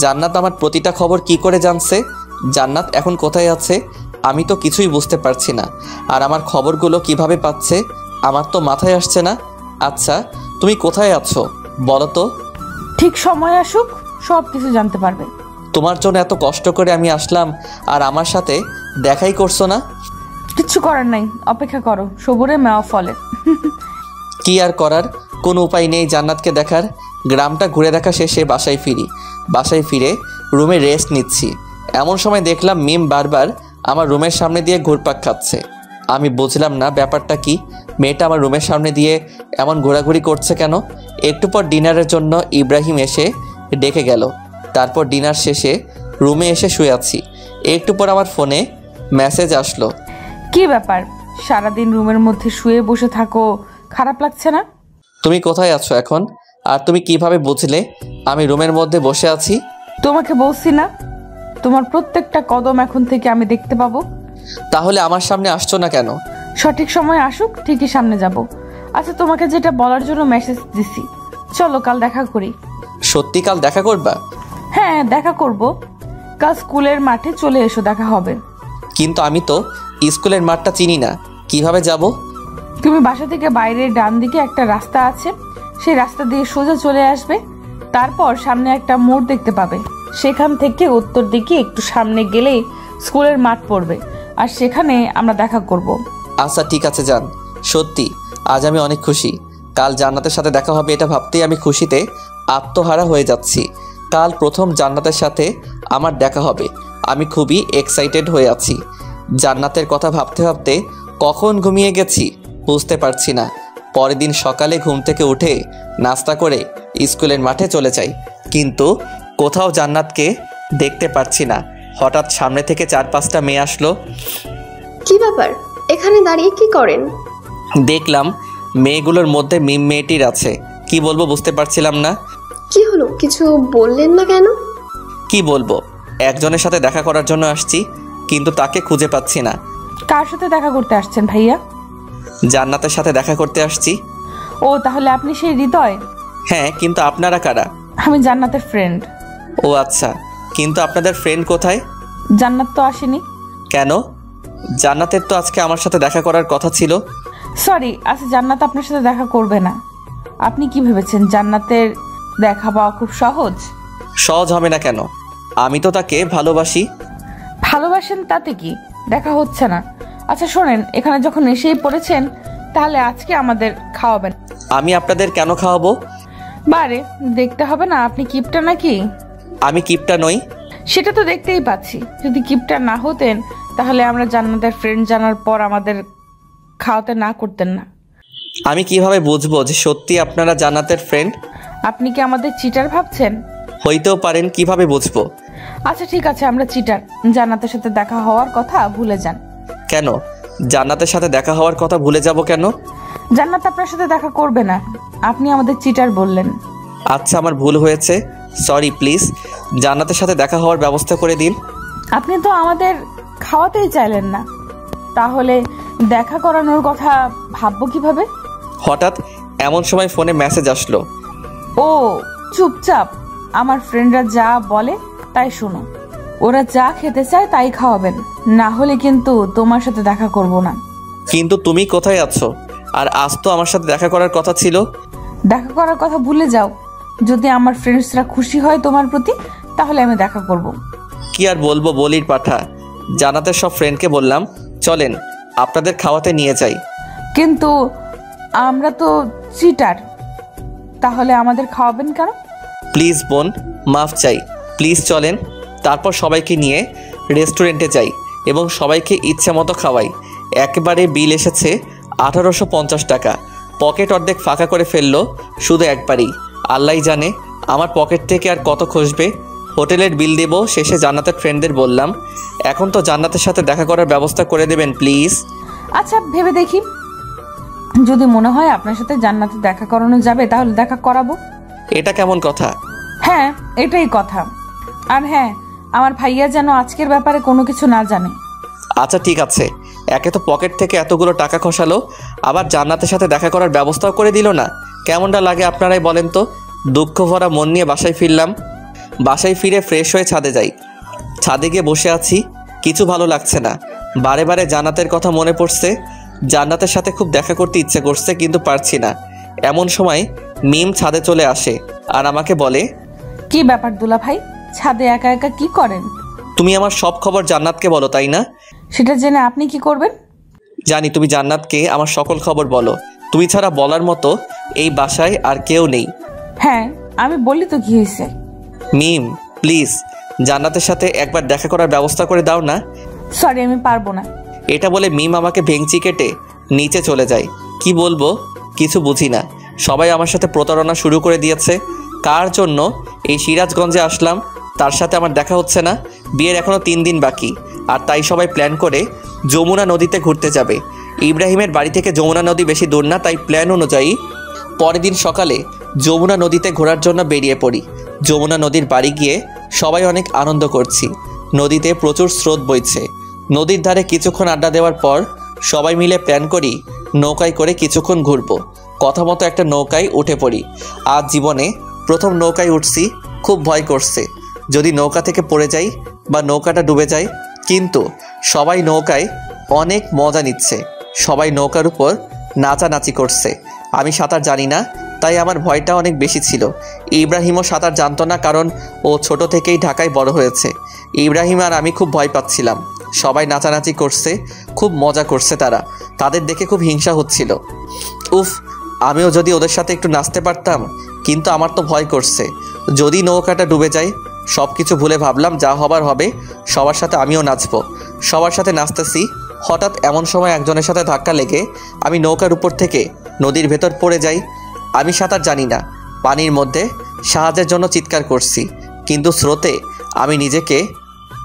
Speaker 1: জান্নাত আমার প্রতিটা খবর কি করে জানছে? জান্নাত এখন কোথায় আছে? আমি তো কিছুই বুঝতে পারছি না। আর আমার খবরগুলো কিভাবে পাচ্ছে আমার তো মাথায় আসছে না। আচ্ছা তুমি কোথায় আছো বলো তো?
Speaker 2: ঠিক সময় আসুক সব কিছু জানতে পারবে।
Speaker 1: তোমার জন্য এত কষ্ট করে আমি আসলাম, আর আমার সাথে দেখাই করছো না?
Speaker 2: কিচ্ছু করার নাই, অপেক্ষা করো, সবুরে মেওয়া ফলে।
Speaker 1: কি আর করার, কোনো উপায় নেই জান্নাতকে দেখার। গ্রামটা ঘুরে দেখা শেষে বাসায় ফিরি। বাসায় ফিরে রুমে রেস্ট নিচ্ছি। এমন সময় দেখলাম মিম বারবার আমার রুমের সামনে দিয়ে ঘুরপাক খাচ্ছে। আমি বুঝলাম না ব্যাপারটা কি। মেয়েটা আমার রুমের সামনে দিয়ে এমন ঘোরাঘুরি করছে কেন? একটু পর ডিনারের জন্য ইব্রাহিম এসে ডেকে গেল। তারপর ডিনার শেষে রুমে এসে শুয়ে আছি। একটু পর আমার ফোনে মেসেজ আসলো।
Speaker 2: কি ব্যাপার, সারাদিন রুমের মধ্যে শুয়ে বসে থাকো, খারাপ লাগছে না?
Speaker 1: তুমি কোথায় আছো এখন? আর তুমি কিভাবে বুঝলে আমি রুমের মধ্যে বসে আছি?
Speaker 2: তোমাকে বলছি না, তোমার প্রত্যেকটা কদম এখন থেকে আমি দেখতে পাবো।
Speaker 1: তাহলে আমার সামনে আসছো না কেন?
Speaker 2: সঠিক সময় আসুক, ঠিকই সামনে যাব। আচ্ছা, তোমাকে যেটা বলার জন্য মেসেজ দিছি, চলো কাল দেখা করি।
Speaker 1: সত্যি কাল দেখা করবা?
Speaker 2: হ্যাঁ দেখা করব, কাল স্কুলের মাঠে চলে এসো, দেখা হবে।
Speaker 1: কিন্তু আমি তো স্কুলের মাঠটা চিনি না, কিভাবে যাব?
Speaker 2: তুমি বাসা থেকে বাইরের ডান দিকে একটা রাস্তা আছে, সেই রাস্তা দিয়ে সোজা চলে আসবে। তারপর সামনে একটা মোড় দেখতে পাবে, সেখান থেকে উত্তর দিকে একটু সামনে গেলেই স্কুলের মাঠ পড়বে, আর সেখানে আমরা দেখা করব।
Speaker 1: আচ্ছা ঠিক আছে যান। সত্যি আজ আমি অনেক খুশি। কাল জান্নাতের সাথে দেখা হবে এটা ভাবতেই আমি খুশিতে আত্মহারা হয়ে যাচ্ছি। কাল প্রথম জান্নাতের সাথে আমার দেখা হবে। আমি খুবই এক্সাইটেড হয়ে আছি। জান্নাতের কথা ভাবতে ভাবতে কখন ঘুমিয়ে গেছি বুঝতে পারছি না। পরের দিন সকালে ঘুম থেকে উঠে নাস্তা করে স্কুলের মাঠে চলে যাই, কিন্তু কোথাও জান্নাতকে দেখতে পারছি না। হঠাৎ সামনে থেকে 4-5টা মেয়ে আসলো।
Speaker 9: কি ব্যাপার, এখানে দাঁড়িয়ে কি করেন?
Speaker 1: দেখলাম মেয়েগুলোর মধ্যে মিম মেয়েটির আছে। কি বলবো বুঝতে পারছিলাম না।
Speaker 9: কি হলো, কিছু বললেন না কেন?
Speaker 1: কি বলবো, একজনের সাথে দেখা করার জন্য আসছি, কিন্তু তাকে খুঁজে পাচ্ছি না।
Speaker 2: কার সাথে দেখা করতে আসছেন ভাইয়া?
Speaker 1: জান্নাতের সাথে দেখা করতে আসছি।
Speaker 2: ও, তাহলে আপনি সেই হৃদয়?
Speaker 1: হ্যাঁ, কিন্তু আপনারা কারা?
Speaker 2: আমি জান্নাতের ফ্রেন্ড।
Speaker 1: ও আচ্ছা, কিন্তু আপনাদের ফ্রেন্ড কোথায়?
Speaker 2: জান্নাত তো আসেনি।
Speaker 1: কেন? জান্নাতের তো আজকে আমার সাথে দেখা করার কথা ছিল।
Speaker 2: সরি, আচ্ছা জান্নাত আপনার সাথে দেখা করবে না? আপনি কি ভেবেছেন জান্নাতের দেখা পাওয়া খুব সহজ?
Speaker 1: সহজ হবে না কেন? আমি তো তাকে ভালোবাসি।
Speaker 2: ভালোবাসেন তাতে কি? দেখা হচ্ছে না। আচ্ছা শোনেন, এখানে যখন এসেই পড়েছেন তাহলে আজকে আমাদের খাওয়াবেন।
Speaker 1: আমি আপনাদের কেন খাওয়াবো?
Speaker 2: বারে দেখতে হবে না আপনি কিপটা নাকি?
Speaker 1: আমি কিপটা নই।
Speaker 2: সেটা তো দেখতেই পাচ্ছি। যদি কিপটা না হতেন তাহলে আমরা জান্নাতের ফ্রেন্ড জানার পর আমাদের খাওয়াতে না করতেন না।
Speaker 1: আমি কিভাবে বুঝবো যে সত্যি আপনারা জান্নাতের ফ্রেন্ড?
Speaker 2: আপনি কি আমাদের চিটার ভাবছেন?
Speaker 1: হইতেও পারেন, কিভাবে বুঝবো?
Speaker 2: আচ্ছা ঠিক আছে, আমরা চিটার। জান্নাতের সাথে দেখা হওয়ার কথা ভুলে যান।
Speaker 1: কেন জান্নাতের সাথে দেখা হওয়ার কথা ভুলে যাব কেন?
Speaker 2: জান্নাত আপনার সাথে দেখা করবে না, আপনি আমাদের চিটার বললেন।
Speaker 1: আচ্ছা আমার ভুল হয়েছে, সরি। প্লিজ জান্নাতের সাথে দেখা হওয়ার ব্যবস্থা করে দিন।
Speaker 2: আপনি তো আমাদের খাওয়াতেই চাইলেন না, তাহলে দেখা করানোর কথা ভাববো কিভাবে?
Speaker 1: হঠাৎ এমন সময় ফোনে মেসেজ আসলো।
Speaker 2: ও চুপচাপ আমার ফ্রেন্ডরা যা বলে তাই শোনো। ওরা যা খেতে চায় তাই খাওয়াবেন, না হলে কিন্তু তোমার সাথে দেখা করব না।
Speaker 1: কিন্তু তুমি কোথায় আছো? আর আজ তো আমার সাথে দেখা করার কথা ছিল।
Speaker 2: দেখা করার কথা ভুলে যাও। যদি আমার ফ্রেন্ডসরা খুশি হয় তোমার প্রতি তাহলে আমি দেখা করব।
Speaker 1: কি আর বলবো, বলির পাঠা। জান্নাতের সব ফ্রেন্ডকে বললাম চলেন আপনাদের খাওয়াতে নিয়ে যাই।
Speaker 2: কিন্তু আমরা তো চিটার, তাহলে আমাদের খাওয়াবেন কেন?
Speaker 1: প্লিজ বোন, মাফ চাই। প্লিজ চলেন, তারপর সবাইকে নিয়ে রেস্টুরেন্টে যাই এবং সবাইকে ইচ্ছে মতো খাওয়াই। একবারে বিল এসেছে 1850 টাকা। পকেট অর্ধেক ফাঁকা করে ফেললো শুধু একবারেই। আল্লাহই জানে আমার পকেট থেকে আর কত খসবে। হোটেলের বিল দেব শেষে। জান্নাতের ফ্রেন্ডদের বললাম এখন তো জান্নাতের সাথে দেখা করার ব্যবস্থা করে দেবেন প্লিজ।
Speaker 2: আচ্ছা ভেবে দেখি, যদি মনে হয় আপনার সাথে জান্নাতে দেখা করানো যাবে তাহলে দেখা করাবো।
Speaker 1: এটা কেমন কথা?
Speaker 2: হ্যাঁ এটাই কথা। আর হ্যাঁ, আমার ভাইয়া যেন আজকের ব্যাপারে কোনো কিছু না জানে।
Speaker 1: আচ্ছা ঠিক আছে। একে তো পকেট থেকে এতগুলো টাকা খসালো, আবার জান্নাতের সাথে দেখা করার ব্যবস্থাও করে দিল না। কেমনটা লাগে আপনারাই বলেন তো। দুঃখ ভরা মন নিয়ে বাসায় ফিরলাম। বাসায় ফিরে ফ্রেশ হয়ে ছাদে যাই। ছাদে গিয়ে বসে আছি, কিছু ভালো লাগছে না। বারে বারে জান্নাতের কথা মনে পড়ছে। জান্নাতের সাথে খুব দেখা করতে ইচ্ছে করছে কিন্তু পারছি না। এমন সময় মিম ছাদে চলে আসে আর আমাকে বলে,
Speaker 2: কি ব্যাপার দুলা ভাই, ছাদে একা একা কি করেন?
Speaker 1: তুমি আমার সব খবর জান্নাতকে বলো তাই না?
Speaker 2: সেটা জেনে আপনি কি করবেন?
Speaker 1: জানি তুমি জান্নাতকে আমার সকল খবর বলো। তুমি ছাড়া বলার মতো এই বাসায় আর কেউ নেই।
Speaker 2: হ্যাঁ আমি বললি তো কি হয়েছে।
Speaker 1: মিম প্লিজ জান্নাতের সাথে একবার দেখা করার ব্যবস্থা করে দাও না।
Speaker 2: সরি আমি পারবো না।
Speaker 1: এটা বলে মিম আমাকে ভেঙচি কেটে নিচে চলে যায়। কি বলবো কিছু বুঝি না। সবাই আমার সাথে প্রতারণা শুরু করে দিয়েছে। কার জন্য এই সিরাজগঞ্জে আসলাম তার সাথে আমার দেখা হচ্ছে না। বিয়ের এখনো 3 দিন বাকি, আর তাই সবাই প্ল্যান করে যমুনা নদীতে ঘুরতে যাবে। ইব্রাহিমের বাড়ি থেকে যমুনা নদী বেশি দূর না, তাই প্ল্যান অনুযায়ী পরের দিন সকালে যমুনা নদীতে ঘোরার জন্য বেরিয়ে পড়ি। যমুনা নদীর বাড়ি গিয়ে সবাই অনেক আনন্দ করছি। নদীতে প্রচুর স্রোত বইছে। নদীর ধারে কিছুক্ষণ আড্ডা দেওয়ার পর সবাই মিলে প্ল্যান করি নৌকায় করে কিছুক্ষণ ঘুরবো। কথা মতো একটা নৌকায় উঠে পড়ি। আজ জীবনে প্রথম নৌকায় উঠছি, খুব ভয় করছে যদি নৌকা থেকে পড়ে যাই বা নৌকাটা ডুবে যায়। কিন্তু সবাই নৌকায় অনেক মজা নিচ্ছে। সবাই নৌকার উপর নাচানাচি করছে। আমি সাঁতার জানি না, তাই আমার ভয়টা অনেক বেশি ছিল। ইব্রাহিমও সাঁতার জানতো না, কারণ ও ছোট থেকেই ঢাকায় বড় হয়েছে। ইব্রাহিম আর আমি খুব ভয় পাচ্ছিলাম। সবাই নাচানাচি করছে, খুব মজা করছে তারা। তাদের দেখে খুব হিংসা হচ্ছিল। উফ, আমিও যদি ওদের সাথে একটু নাচতে পারতাম। কিন্তু আমার তো ভয় করছে যদি নৌকাটা ডুবে যায়। সব কিছু ভুলে ভাবলাম যা হবার হবে, সবার সাথে আমিও নাচবো। সবার সাথে নাচতেছি, হঠাৎ এমন সময় একজনের সাথে ধাক্কা লেগে আমি নৌকার উপর থেকে নদীর ভেতর পড়ে যাই। আমি সাঁতার জানি না, পানির মধ্যে সাহায্যের জন্য চিৎকার করছি, কিন্তু স্রোতে আমি নিজেকে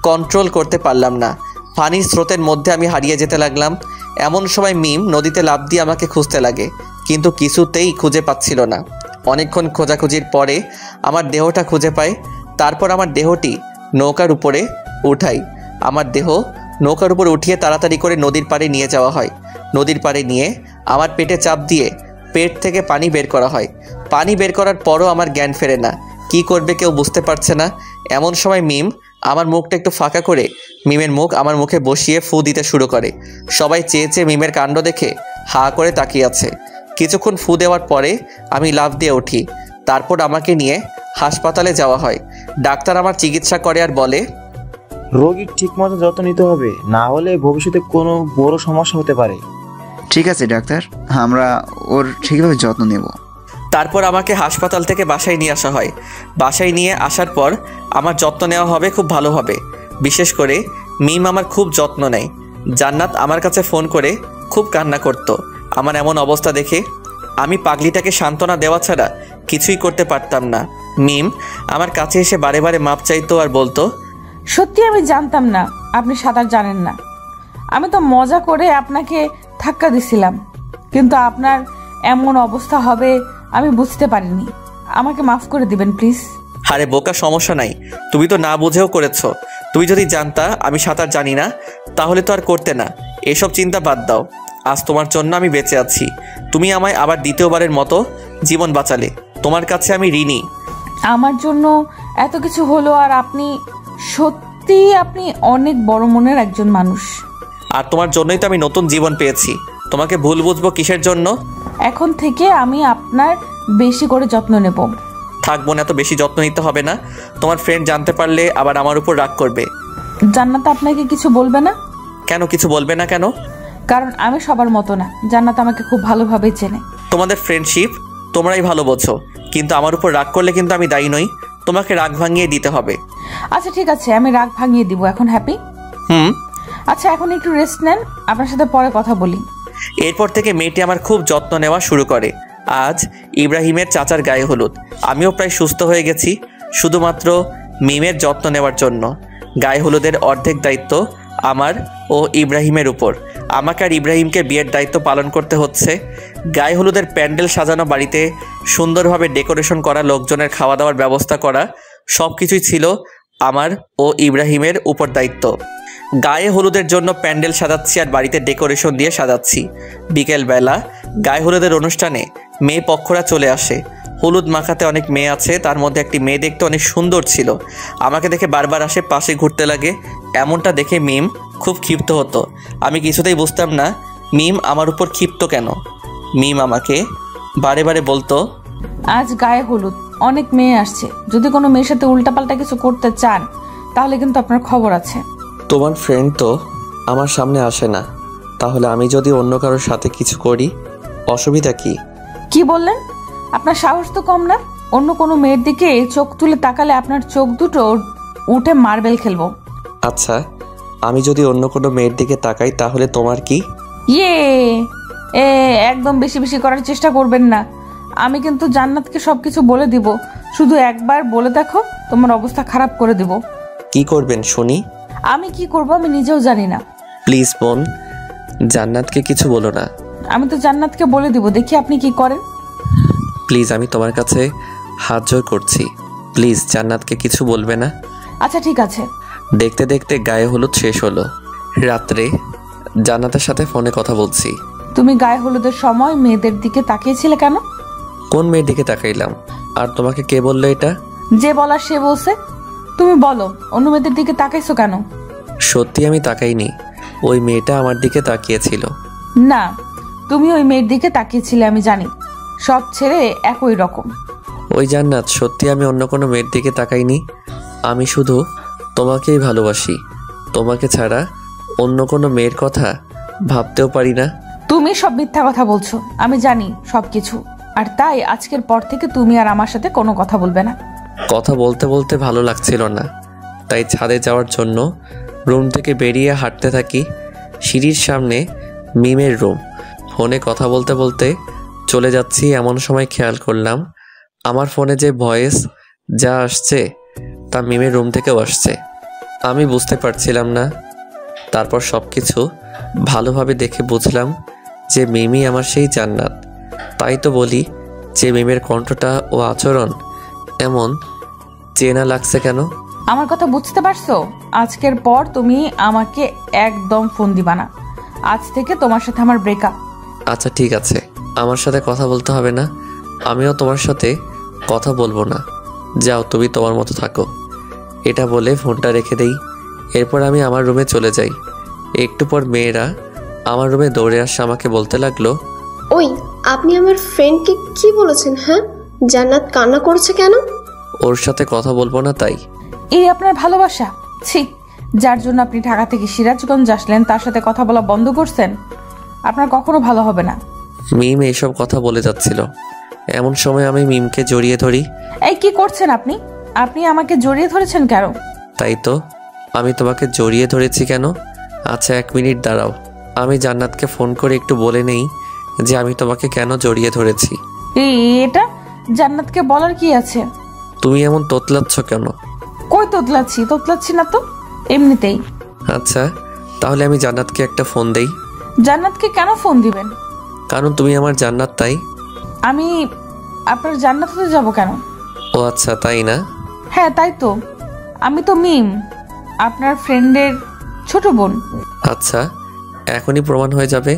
Speaker 1: কন্ট্রোল করতে পারলাম না। পানির স্রোতের মধ্যে আমি হারিয়ে যেতে লাগলাম। এমন সময় মিম নদীতে লাফ দিয়ে আমাকে খুঁজতে লাগে, কিন্তু কিছুতেই খুঁজে পাচ্ছিল না। অনেকক্ষণ খোঁজাখুঁজির পরে আমার দেহটা খুঁজে পায়। তারপর আমার দেহটি নৌকার উপরে উঠাই। আমার দেহ নৌকার উপর উঠিয়ে তাড়াতাড়ি করে নদীর পাড়ে নিয়ে যাওয়া হয়। নদীর পাড়ে নিয়ে আমার পেটে চাপ দিয়ে পেট থেকে পানি বের করা হয়। পানি বের করার পরও আমার জ্ঞান ফেরে না। কি করবে কেউ বুঝতে পারছে না। এমন সময় মিম আমার মুখটা একটু ফাঁকা করে মিমের মুখ আমার মুখে বসিয়ে ফু দিতে শুরু করে। সবাই চেয়ে চেয়ে মিমের কাণ্ড দেখে হা করে তাকিয়ে আছে। কিছুক্ষণ ফু দেওয়ার পরে আমি লাফ দিয়ে উঠি। তারপর আমাকে নিয়ে হাসপাতালে যাওয়া হয়। ডাক্তার আমার চিকিৎসা করে আর বলে,
Speaker 7: রোগীর ঠিকমতো যত্ন নিতে হবে, না হলে ভবিষ্যতে কোনো বড় সমস্যা হতে পারে।
Speaker 4: ঠিক আছে ডাক্তার, আমরা ওর ঠিকভাবে যত্ন নেব।
Speaker 1: তারপর আমাকে হাসপাতাল থেকে বাসায় নিয়ে আসা হয়। বাসায় নিয়ে আসার পর আমার যত্ন নেওয়া হবে খুব ভালোভাবে। বিশেষ করে মিম আমার খুব যত্ন নেয়। জান্নাত আমার কাছে ফোন করে খুব কান্না করত আমার এমন অবস্থা দেখে। আমি পাগলিটাকে সান্ত্বনা দেওয়া ছাড়া কিছুই করতে পারতাম না। মিম আমার কাছে এসে বারে বারে মাপ চাইতো আর বলতো,
Speaker 2: সত্যি আমি জানতাম না আপনি সাঁতার জানেন না। আমি তো মজা করে আপনাকে ধাক্কা দিছিলাম, কিন্তু আপনার এমন অবস্থা হবে আমি বুঝতে পারিনি। আমাকে মাফ করে দিবেন প্লিজ।
Speaker 1: আরে বোকা, সমস্যা নাই, তুমি তো না বুঝেও করেছো। তুমি যদি জানতা আমি সাঁতার জানি না তাহলে তো আর করতে না। এসব চিন্তা বাদ দাও। আজ তোমার জন্য আমি বেঁচে আছি। তুমি আমায় আবার দ্বিতীয়বারের মতো জীবন বাঁচালে। তোমার কাছে আমি ঋণী।
Speaker 2: আমার জন্য এত কিছু হলো, আর আপনি সত্যি আপনি অনেক বড় মনের একজন মানুষ।
Speaker 1: আর তোমার জন্যই তো আমি নতুন জীবন পেয়েছি। তোমাকে ভুল বুঝবো কিসের জন্য?
Speaker 2: এখন থেকে আমি আপনার বেশি করে যত্ন নেব।
Speaker 1: থাকবো না, এত বেশি যত্ন নিতে হবে না। তোমার ফ্রেন্ড জানতে পারলে আবার আমার উপর রাগ করবে।
Speaker 2: জান্নাত আপনাকে কিছু বলবে না?
Speaker 1: কেন কিছু বলবে না কেন?
Speaker 2: কারণ আমি সবার মতো না। জান্নাত আমাকে খুব ভালোভাবে চেনে।
Speaker 1: তোমাদের ফ্রেন্ডশিপ তোমরাই ভালো বোঝো, কিন্তু আমার উপর রাগ করলে কিন্তু আমি দায়ী নই। তোমাকে রাগ ভাঙিয়ে দিতে হবে।
Speaker 2: আচ্ছা ঠিক আছে, আমি রাগ ভাঙিয়ে দিব। এখন হ্যাপি? আচ্ছা এখন একটু রেস্ট নেন, আপনার সাথে পরে কথা বলি।
Speaker 1: এরপর থেকে মেয়েটি আমার খুব যত্ন নেওয়া শুরু করে। আজ ইব্রাহিমের চাচার গায়ে হলুদ। আমিও প্রায় সুস্থ হয়ে গেছি, শুধুমাত্র মিমের যত্ন নেওয়ার জন্য। গায়ে হলুদের অর্ধেক দায়িত্ব আমার ও ইব্রাহিমের উপর। আমাকে আর ইব্রাহিমকে বিয়ের দায়িত্ব পালন করতে হচ্ছে। গায়ে হলুদের প্যান্ডেল সাজানো, বাড়িতে সুন্দরভাবে ডেকোরেশন করা, লোকজনের খাওয়া দাওয়ার ব্যবস্থা করা, সব কিছুই ছিল আমার ও ইব্রাহিমের উপর দায়িত্ব। গায়ে হলুদের জন্য প্যান্ডেল সাজাচ্ছি আর বাড়িতে ডেকোরেশন দিয়ে সাজাচ্ছি। বিকেলবেলা গায়ে হলুদের অনুষ্ঠানে মেয়ে পক্ষরা চলে আসে। হলুদ মাখাতে অনেক মেয়ে আছে, তার মধ্যে একটি মেয়ে দেখতে অনেক সুন্দর ছিল। আমাকে দেখে বারবার আসে, পাশে ঘুরতে লাগে। এমনটা দেখে মিম খুব ক্ষিপ্ত হতো। আমি কিছুতেই বুঝতাম না মিম আমার উপর ক্ষিপ্ত কেন। মিম আমাকে বারে বারে বলতো,
Speaker 2: আজ গায়ে হলুদ, অনেক মেয়ে আসছে। যদি কোনো মেয়ের সাথে উল্টাপাল্টা কিছু করতে চান তাহলে কিন্তু আপনার খবর আছে।
Speaker 1: তোমার ফ্রেন্ড তো আমার সামনে আসে না, তাহলে আমি যদি অন্য কারোর সাথে কিছু করি অসুবিধা কি?
Speaker 2: কি বললেন? আপনার সাহস তো কম না। অন্য কোনো মেয়ের দিকে চোখ তুলে তাকালে আপনার চোখ দুটো উঠে মার্বেল খেলবো।
Speaker 1: আচ্ছা, আমি যদি অন্য কোনো মেয়ের দিকে তাকাই তাহলে তোমার কি?
Speaker 2: একদম বেশি বেশি করার চেষ্টা করবেন না। আমি কিন্তু জান্নাতকে সবকিছু বলে দিব। শুধু একবার বলে দেখো, তোমার অবস্থা খারাপ করে দিব।
Speaker 1: কি করবেন শুনি?
Speaker 2: আমি কি করব আমি নিজেও জানি না।
Speaker 1: প্লিজ বোন, জান্নাতকে কিছু বলো না।
Speaker 2: আমি তো জান্নাতকে বলে দিব, দেখি আপনি কি করেন।
Speaker 1: প্লিজ, আমি তোমার কাছে হাত জোড় করছি। প্লিজ জান্নাতকে কিছু বলবে না।
Speaker 2: আচ্ছা ঠিক আছে।
Speaker 1: দেখতে দেখতে গায়ে হলুদ শেষ হলো। রাত্রে জান্নাতের সাথে ফোনে কথা বলছি।
Speaker 2: তুমি গায়ে হলুদের সময় মেয়েদের দিকে তাকিয়েছিলে কেন?
Speaker 1: কোন মেয়ের দিকে তাকাইলাম? আর তোমাকে কে বললো এটা?
Speaker 2: যে বলার সে বলছে। তুমি বলো, অন্য মেয়েদের দিকে তাকাইছো কেন?
Speaker 1: সত্যি আমি তাকাইনি, ওই মেয়েটা আমার দিকে তাকিয়েছিল।
Speaker 2: না, তুমি ওই মেয়ের দিকে তাকিয়েছিলে, আমি জানি। সব ছেড়ে একই রকম।
Speaker 1: ওই জান্নাত, সত্যি আমি অন্য কোনো মেয়ের দিকে তাকাইনি। আমি শুধু তোমাকেই ভালোবাসি। তোমাকে ছাড়া অন্য কোনো মেয়ের কথা ভাবতেও পারি না।
Speaker 2: তুমি সব মিথ্যা কথা বলছো, আমি জানি সবকিছু। আর তাই আজকের পর থেকে তুমি আর আমার সাথে কোনো কথা বলবে না।
Speaker 1: কথা বলতে বলতে ভালো লাগছিল না, তাই ছাদে যাওয়ার জন্য রুম থেকে বেরিয়ে হাঁটতে থাকি। সিঁড়ির সামনে মিমের রুম। ফোনে কথা বলতে বলতে চলে যাচ্ছি, এমন সময় খেয়াল করলাম আমার ফোনে যে ভয়েস যা আসছে তা মিমের রুম থেকেও আসছে। আমি বুঝতে পারছিলাম না। তারপর সব কিছু ভালোভাবে দেখে বুঝলাম যে মিমি আমার সেই জান্নাত। তাই তো বলি যে মিমের কণ্ঠটা ও আচরণ এমন চেনা লাগছে কেন?
Speaker 2: আমার কথা বুঝতে পারছো? আজকের পর তুমি আমাকে একদম ফোন দিবা না। আজ থেকে তোমার সাথে আমার ব্রেকআপ।
Speaker 1: আচ্ছা ঠিক আছে, আমার সাথে কথা বলতে হবে না, আমিও তোমার সাথে কথা বলবো না। যাও, তুমি তোমার মতো থাকো। এটা বলে ফোনটা রেখে দেই। এরপর আমি আমার রুমে চলে যাই। একটু পর মেয়েরা
Speaker 10: আমার রুমে দৌড়ে আসে আমাকে বলতে লাগলো,
Speaker 9: ওই আপনি আমার ফ্রেন্ডকে কি বলেছেন? হ্যাঁ, জান্নাত কান্না করছে কেন?
Speaker 10: ওর সাথে কথা বলবো না তাই।
Speaker 2: এই আপনার ভালোবাসা? ছি, যার জন্য আপনি ঢাকা থেকে সিরাজগঞ্জ আসলেন তার সাথে কথা বলা বন্ধ করছেন? আপনার কখনো ভালো হবে না।
Speaker 10: মিম এইসব কথা বলে যাচ্ছিল, এমন সময় আমি মিমকে জড়িয়ে ধরি।
Speaker 2: এই কি করছেন আপনি? আপনি আমাকে জড়িয়ে ধরেছেন কেন?
Speaker 10: তাই তো, আমি তোমাকে জড়িয়ে ধরেছি কেন? আচ্ছা 1 মিনিট দাঁড়াও, আমি জান্নাতকে ফোন করে একটু বলে নেই যে আমি তোমাকে কেন জড়িয়ে ধরেছি।
Speaker 2: এটা জান্নাতকে বলার কি আছে?
Speaker 10: তুমি এমন তোতলাচ্ছ কেন?
Speaker 2: কই তোতলাচ্ছি না তো, এমনিতেই।
Speaker 10: আচ্ছা তাহলে আমি জান্নাতকে একটা ফোন দেই।
Speaker 2: জান্নাতকে কেন ফোন দিবেন?
Speaker 10: কারণ তুমি আমার জান্নাত তাই।
Speaker 2: আমি আপনার জান্নাতে যাব কেন?
Speaker 10: ও আচ্ছা তাই না?
Speaker 2: হ্যাঁ তাই তো, আমি তো মিম, আপনার ফ্রেন্ডের ছোট বোন।
Speaker 10: আচ্ছা এখনই প্রমাণ হয়ে যাবে,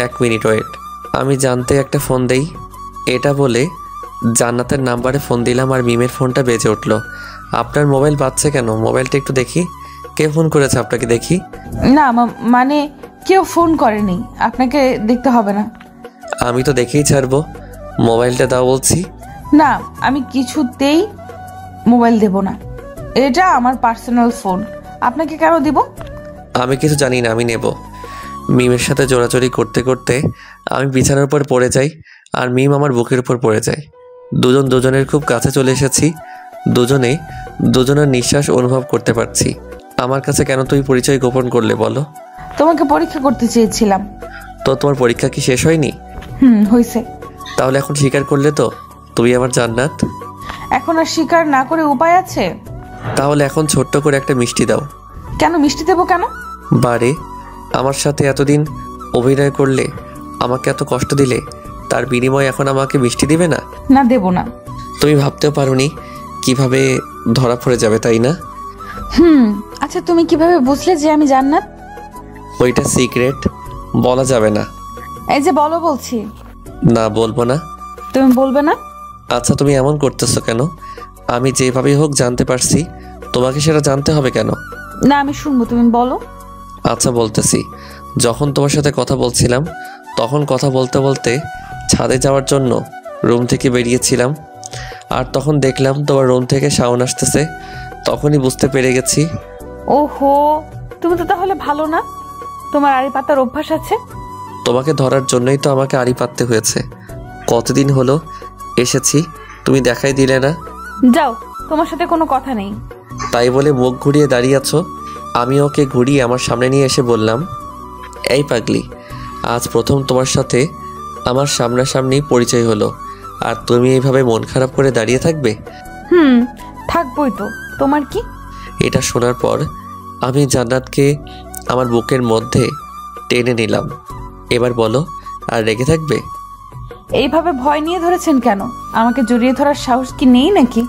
Speaker 10: 1 মিনিট ওয়েট, আমি জানতে একটা ফোন দেই। এটা বলে জান্নাতের নাম্বারে ফোন দিলাম আর মিমের ফোনটা বেজে উঠলো। আপনার মোবাইল বাজছে কেন? মোবাইলটা একটু দেখি, কে ফোন করেছে আপনাকে দেখি।
Speaker 2: না মানে কেউ ফোন করেনি, আপনাকে দেখতে হবে না।
Speaker 10: আমি তো দেখেই ছাড়বো, মোবাইলটা দাও বলছি।
Speaker 2: না, আমি কিছুতেই মোবাইল দেব না, এটা আমার পার্সোনাল ফোন, আপনাকে কেন দিব?
Speaker 10: আমি কিছু জানি না, আমি নেব। মিমের সাথে জোরাজোরি করতে করতে আমি বিছানার উপর পড়ে যাই আর মিম আমার বুকের উপর পড়ে যায়। দুজন দুজনের খুব কাছে চলে এসেছি, দুজনে দুজনের নিঃশ্বাস অনুভব করতে পারছি। আমার কাছে কেন তুই পরিচয় গোপন করলে বলো?
Speaker 2: তোমাকে পরীক্ষা করতে চেয়েছিলাম।
Speaker 10: তো তোমার পরীক্ষা কি শেষ হয়নি?
Speaker 2: হয়েছে।
Speaker 10: তাহলে এখন স্বীকার করলে তো তুমি আমার জান্নাত?
Speaker 2: এখন আর স্বীকার না করে উপায় আছে?
Speaker 10: তাহলে এখন ছোট্ট করে একটা মিষ্টি দাও।
Speaker 2: কেন মিষ্টি দেবো কেন?
Speaker 10: বারে, আমার সাথে এতদিন অভিনয় করলে, আমাকে এত কষ্ট দিলে, তার বিনিময়ে এখন আমাকে মিষ্টি দিবে না?
Speaker 2: না দেব না।
Speaker 10: তুমি ভাবতেও পারোনি কিভাবে ধরা পড়ে যাবে, তাই না?
Speaker 2: আচ্ছা তুমি কিভাবে বুঝলে যে আমি জান্নাত?
Speaker 10: ওইটা সিক্রেট, বলা যাবে না।
Speaker 2: এই যে বলো বলছি।
Speaker 10: না বলবো না।
Speaker 2: তুমি বলবে না?
Speaker 10: আচ্ছা তুমি এমন করতেছো কেন? আমি যেভাবেই হোক জানতে পারছি, তোমাকে সেটা জানতে হবে কেন?
Speaker 2: না আমি শুনবো, তুমি বলো।
Speaker 10: আচ্ছা বলতেছি, যখন তোমার সাথে কথা বলছিলাম তখন কথা বলতে বলতে ছাদে যাওয়ার জন্য রুম থেকে বেরিয়েছিলাম, আর তখন দেখলাম তোমার রুম থেকে সাউন্ড আসতেছে, তখনই বুঝতে পেরে গেছি।
Speaker 2: ওহো, তুমি তো তাহলে ভালো না, তোমার আড়ি পাতার অভ্যাস আছে।
Speaker 10: তোমাকে ধরার জন্যই তো আমাকে আড়ি পাততে হয়েছে। কতদিন হলো এসেছি, তুমি দেখাই দিলে না।
Speaker 2: যাও, তোমার সাথে কোনো কথা নেই।
Speaker 10: তাই বলে মুখ ঘুরিয়ে দাঁড়িয়ে আছো। আমি ওকে ঘুরিয়ে আমার সামনে নিয়ে এসে বললাম, এই পাগলি, আজ প্রথম তোমার সাথে আমার সামনাসামনি পরিচয় হলো, আর তুমি এইভাবে মন খারাপ করে দাঁড়িয়ে থাকবে?
Speaker 2: থাকবই তো, তোমার কি?
Speaker 10: এটা শোনার পর আমি জান্নাতকে আমার বুকের মধ্যে টেনে নিলাম। এবার বলো, আর রেগে থাকবে?
Speaker 2: এইভাবে ভয় নিয়ে ধরেছেন কেন? আমাকে জড়িয়ে ধরার সাহস কি নেই নাকি?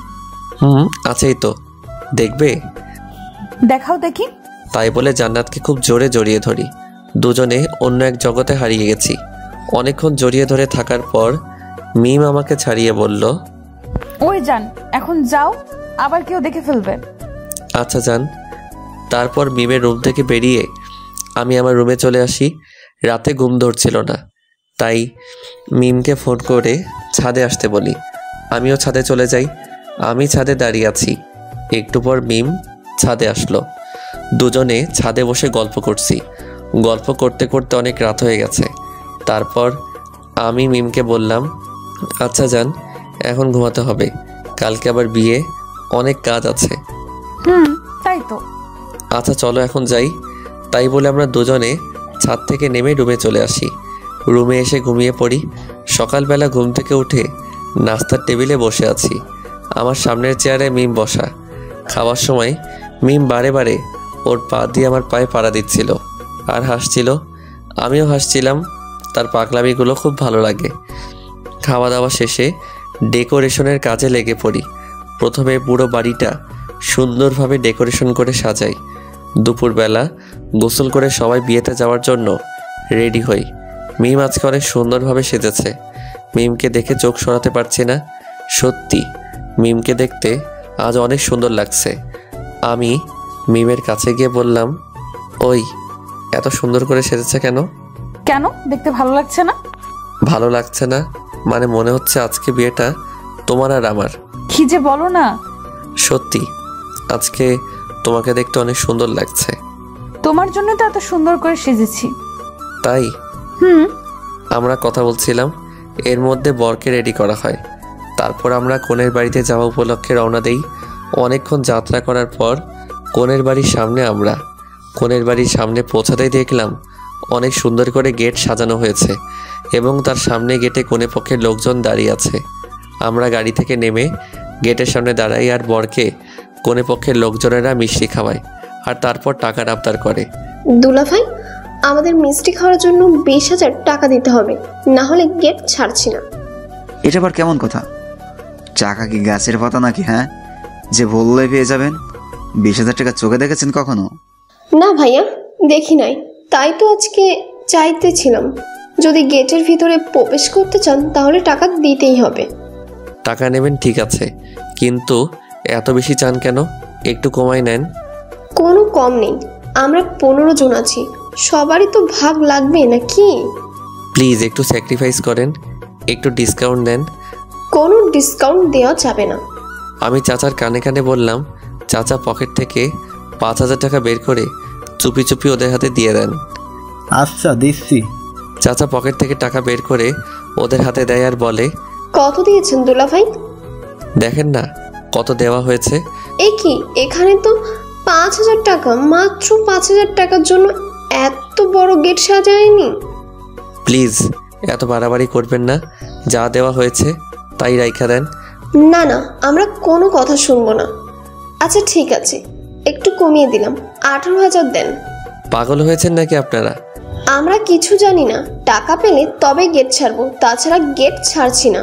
Speaker 10: আছেই তো, দেখবে?
Speaker 2: দেখাও দেখি।
Speaker 10: তাই বলে জান্নাতকে খুব জোরে জড়িয়ে ধরি। দুজনে অন্য এক জগতে হারিয়ে গেছি। অনেকক্ষণ জড়িয়ে ধরে থাকার পর মিম আমাকে ছাড়িয়ে বলল,
Speaker 2: ওই যান, এখন যাও, আবার কেউ দেখে ফেলবে।
Speaker 10: আচ্ছা যান। তারপর মিমের রুম থেকে বেরিয়ে আমি আমার রুমে চলে আসি। রাতে ঘুম ধরছিল না, তাই মিমকে ফোন করে ছাদে আসতে বলি। আমিও ছাদে চলে যাই। আমি ছাদে দাঁড়িয়ে আছি, একটু পর মিম ছাদে আসলো। দুজনে ছাদে বসে গল্প করছি। গল্প করতে করতে অনেক রাত হয়ে গেছে। তারপর আমি মিমকে বললাম, আচ্ছা যান, এখন ঘুমাতে হবে, কালকে আবার বিয়ে, অনেক কাজ আছে।
Speaker 2: তাই তো।
Speaker 10: আচ্ছা চলো এখন যাই। তাই বলে আমরা দুজনে ছাদ থেকে নেমে রুমে চলে আসি। রুমে এসে ঘুমিয়ে পড়ি। সকালবেলা ঘুম থেকে উঠে নাস্তার টেবিলে বসে আছি। আমার সামনের চেয়ারে মিম বসা। খাওয়ার সময় মিম বারে বারে ওর পা দিয়ে আমার পায়ে পাড়া দিচ্ছিল আর হাসছিল। আমিও হাসছিলাম। তার পাগলামিগুলো খুব ভালো লাগে। খাওয়া দাওয়া শেষে ডেকোরেশনের কাজে লেগে পড়ি। প্রথমে পুরো বাড়িটা সুন্দরভাবে ডেকোরেশন করে সাজাই। দুপুরবেলা গোসল করে সবাই বিয়েতে যাওয়ার জন্য রেডি হই। মিম আজকে অনেক সুন্দরভাবে সেজেছে। মিমকে দেখে চোখ সরাতে পারছি না। সত্যি মিমকে দেখতে আজ অনেক সুন্দর লাগছে। আমি মিমের কাছে গিয়ে বললাম, ওই এত সুন্দর করে সেজেছে কেন?
Speaker 2: কেন, দেখতে ভালো লাগছে না?
Speaker 10: ভালো লাগছে না মানে মনে হচ্ছে আজকে বিয়েটা তোমার আর আমার।
Speaker 2: কি যে বলো না।
Speaker 10: সত্যি আজকে তোমাকে দেখতে অনেক সুন্দর লাগছে।
Speaker 2: তোমার জন্য তো এত সুন্দর করে সেজেছি।
Speaker 10: তাই?
Speaker 2: হুম।
Speaker 10: আমরা কথা বলছিলাম, এর মধ্যে বরকে রেডি করা হয়। তারপর আমরা কনের বাড়িতে যাওয়া উপলক্ষে রওনা দেই। অনেকক্ষণ যাত্রা করার পর কনের বাড়ির সামনে আমরা কনের বাড়ির সামনে পৌঁছাতেই দেখলাম অনেক সুন্দর করে গেট সাজানো হয়েছে এবং তার সামনে গেটে কনে পক্ষের লোকজন দাঁড়িয়ে আছে। আমরা গাড়ি থেকে নেমে গেটের সামনে দাঁড়াই আর বরকে কনে পক্ষের লোকজনেরা মিষ্টি খাওয়ায় আর তারপর টাকার আবদার করে।
Speaker 9: দুলাভাই, আমাদের মিষ্টি খাওয়ার জন্য 20,000 টাকা দিতে হবে, না হলে গেট ছাড়ছি না।
Speaker 4: এটা আবার কেমন কথা? টাকা কি গাছের পাতা নাকি? হ্যাঁ, যে বললে পেয়ে যাবেন। 20,000 টাকা চোখে দেখেছেন কখনো?
Speaker 9: না ভাইয়া, দেখি নাই, তাই তো আজকে চাইতেছিলাম। যদি গেটের ভিতরে প্রবেশ করতে চান তাহলে টাকা দিতেই হবে।
Speaker 10: টাকা নেবেন ঠিক আছে, কিন্তু এত বেশি চান কেন? একটু কমাই নেন।
Speaker 9: কোনো কম নেই, আমরা 15 জন আছি, সবারই তো ভাগ লাগবে নাকি?
Speaker 10: প্লিজ একটু স্যাক্রিফাইস করেন, একটু ডিসকাউন্ট দেন।
Speaker 9: কোনো ডিসকাউন্ট দেওয়া যাবে না।
Speaker 10: আমি চাচার কানে কানে বললাম। চাচা পকেট থেকে 5,000 টাকা বের করে চুপি চুপি ওদের হাতে দিয়ে দেন।
Speaker 11: আচ্ছা দিচ্ছি।
Speaker 10: চাচা পকেট থেকে টাকা বের করে ওদের হাতে দেয় আর বলে,
Speaker 9: কত দিয়েছেন দুলাভাই?
Speaker 10: দেখেন না কত দেওয়া হয়েছে।
Speaker 9: এ কি, এখানে তো 5,000 টাকা, মাত্র 5,000 টাকার জন্য এত বড় গেট সাজায়নি।
Speaker 10: প্লিজ এত বাড়াবাড়ি করবেন না, যা দেওয়া হয়েছে তাই রাইখা দেন।
Speaker 9: না না, আমরা কোনো কথা শুনবো না। আচ্ছা ঠিক আছে, একটু কমিয়ে দিলাম, 18,000 দেন।
Speaker 10: পাগল হয়েছেন নাকি আপনারা?
Speaker 9: আমরা কিছু জানি না, টাকা পেলে তবে গেট ছাড়বো, তাছাড়া গেট ছাড়ছি না।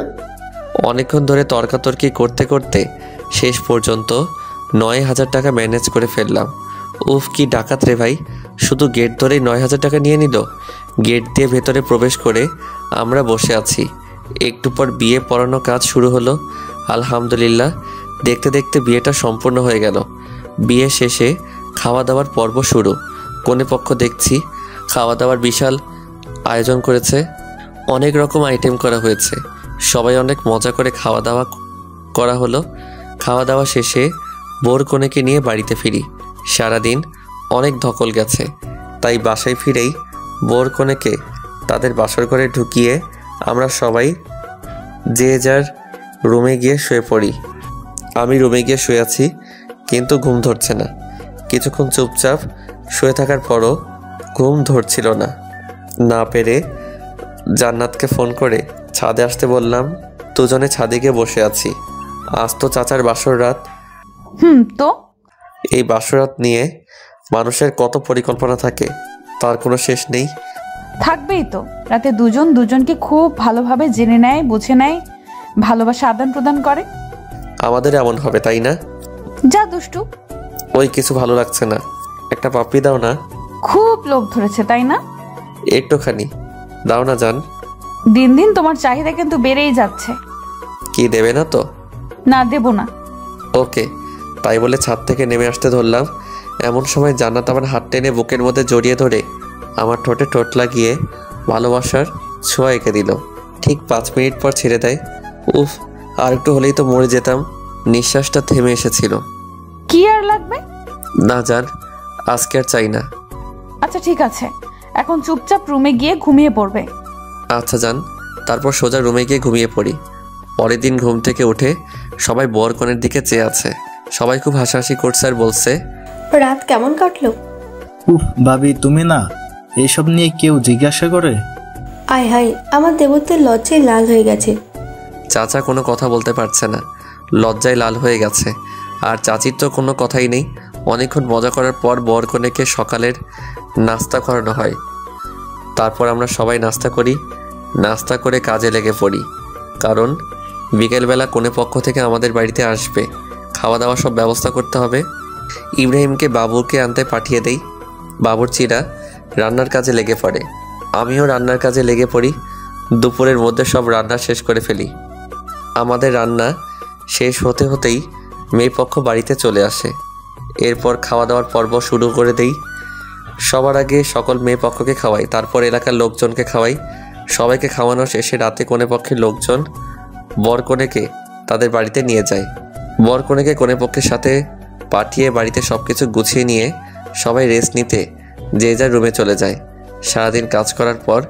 Speaker 10: অনেকক্ষণ ধরে তর্কাতর্কি করতে করতে শেষ পর্যন্ত 9,000 টাকা ম্যানেজ করে ফেললাম। উফ কি ডাকাত রে ভাই, শুধু গেট ধরেই 9,000 টাকা নিয়ে নিল। গেট দিয়ে ভেতরে প্রবেশ করে আমরা বসে আছি। একটু পর বিয়ে পড়ানো কাজ শুরু হলো। আলহামদুলিল্লাহ, দেখতে দেখতে বিয়েটা সম্পূর্ণ হয়ে গেল। বিয়ে শেষে খাওয়া দাওয়ার পর্ব শুরু। কনে পক্ষ দেখছি খাওয়া দাওয়ার বিশাল আয়োজন করেছে, অনেক রকম আইটেম করা হয়েছে। সবাই অনেক মজা করে খাওয়া দাওয়া করা হলো। খাওয়া দাওয়া শেষে বোর কনেকে নিয়ে বাড়িতে ফিরি। সারাদিন অনেক ধকল গেছে, তাই বাসায় ফিরেই বোর কনেকে তাদের বাসর ঘরে ঢুকিয়ে আমরা সবাই যে যার রুমে গিয়ে শুয়ে পড়ি। আমি রুমে গিয়ে শুয়ে আছি, কিন্তু ঘুম ধরছে না। কিছুক্ষণ চুপচাপ শুয়ে থাকার পরও ঘুম ধরছিল না। না পেরে জান্নাতকে ফোন করে ছাদে আসতে বললাম। দুজনে ছাদে গিয়ে বসে আছি। আজ তো চাচার বাসর রাত।
Speaker 2: তো
Speaker 10: এই বাসরাত নিয়ে মানুষের কত পরিকল্পনা থাকে, তার কোনো শেষ নেই।
Speaker 2: থাকবেই তো। রাতে দুজন দুজনকে খুব ভালোভাবে জেনে নেয়, বুঝে নেয়, ভালোবাসা আদান প্রদান করে।
Speaker 10: আমাদের এমন হবে তাই না?
Speaker 2: যা দুষ্টু।
Speaker 10: ওই কিছু ভালো লাগছে না, একটা পাপ্পি দাও না।
Speaker 2: খুব লোভ ধরেছে তাই না?
Speaker 10: একটুখানি দাও না জান।
Speaker 2: দিন দিন তোমার চাহিদা কিন্তু বেড়েই যাচ্ছে।
Speaker 10: কি দেবে না তো?
Speaker 2: না দেব না।
Speaker 10: ওকে, তাই বলে ছাদ থেকে নেমে আসতে ধরলাম। এমন সময় জান্নাত আমার হাত টেনে বুকের মধ্যে জড়িয়ে ধরে আমার ঠোঁটে ঠোঁট লাগিয়ে ভালোবাসার ছোঁয়া এঁকে দিল। ঠিক 5 মিনিট পর ছেড়ে দেয়। উফ, আর একটু হলেই তো মরে যেতাম। নিঃশ্বাসটা থেমে এসেছিল।
Speaker 2: কি আর লাগবে?
Speaker 10: না জান, আজকে আর চাই না।
Speaker 2: আচ্ছা ঠিক আছে, এখন চুপচাপ রুমে গিয়ে ঘুমিয়ে পড়বে।
Speaker 10: আচ্ছা জান। তারপর সোজা রুমে গিয়ে ঘুমিয়ে পড়ি। পরের দিন ঘুম থেকে উঠে সবাই বর কনের দিকে চেয়ে আছে। সবাই খুব হাসাহাসি করছে আর বলছে,
Speaker 3: রাত কেমন কাটলো?
Speaker 11: উফ ভাবি, তুমি না এইসব নিয়ে কেউ জিজ্ঞাসা করে?
Speaker 3: আয় হায়, আমার দেবত্বের লজ্জায় লাল হয়ে গেছে।
Speaker 10: চাচা কোনো কথা বলতে পারছে না, লজ্জায় লাল হয়ে গেছে। আর চাচির তো কোনো কথাই নেই। অনেকক্ষণ মজা করার পর বর কনেকে সকালের নাস্তা করানো হয়। তারপর আমরা সবাই নাস্তা করি। নাস্তা করে কাজে লেগে পড়ি, কারণ বিকেলবেলা কনে পক্ষ থেকে আমাদের বাড়িতে আসবে। খাওয়া দাওয়া সব ব্যবস্থা করতে হবে। ইব্রাহিমকে বাবুকে আনতে পাঠিয়ে দেই। বাবুর্চিরা রান্নার কাজে লেগে পড়ে। আমিও রান্নার কাজে লেগে পড়ি। দুপুরের মধ্যে সব রান্না শেষ করে ফেলি। আমাদের রান্না শেষ হতে হতেই মেয়ে পক্ষ বাড়িতে চলে আসে। এরপর খাওয়া দাওয়ার পর্ব শুরু করে দেই। সবার আগে সকল মেয়ে পক্ষকে খাওয়াই, তারপর এলাকার লোকজনকে খাওয়াই। সবাইকে খাওয়ানো শেষে রাতে কনে পক্ষের লোকজন বর কনেকে তাদের বাড়িতে নিয়ে যায়। বর কনেকে কনে পক্ষের সাথে পাঠিয়ে বাড়িতে সব কিছু গুছিয়ে নিয়ে সবাই রেস্ট নিতে যে যার রুমে চলে যায়। সারাদিন কাজ করার পর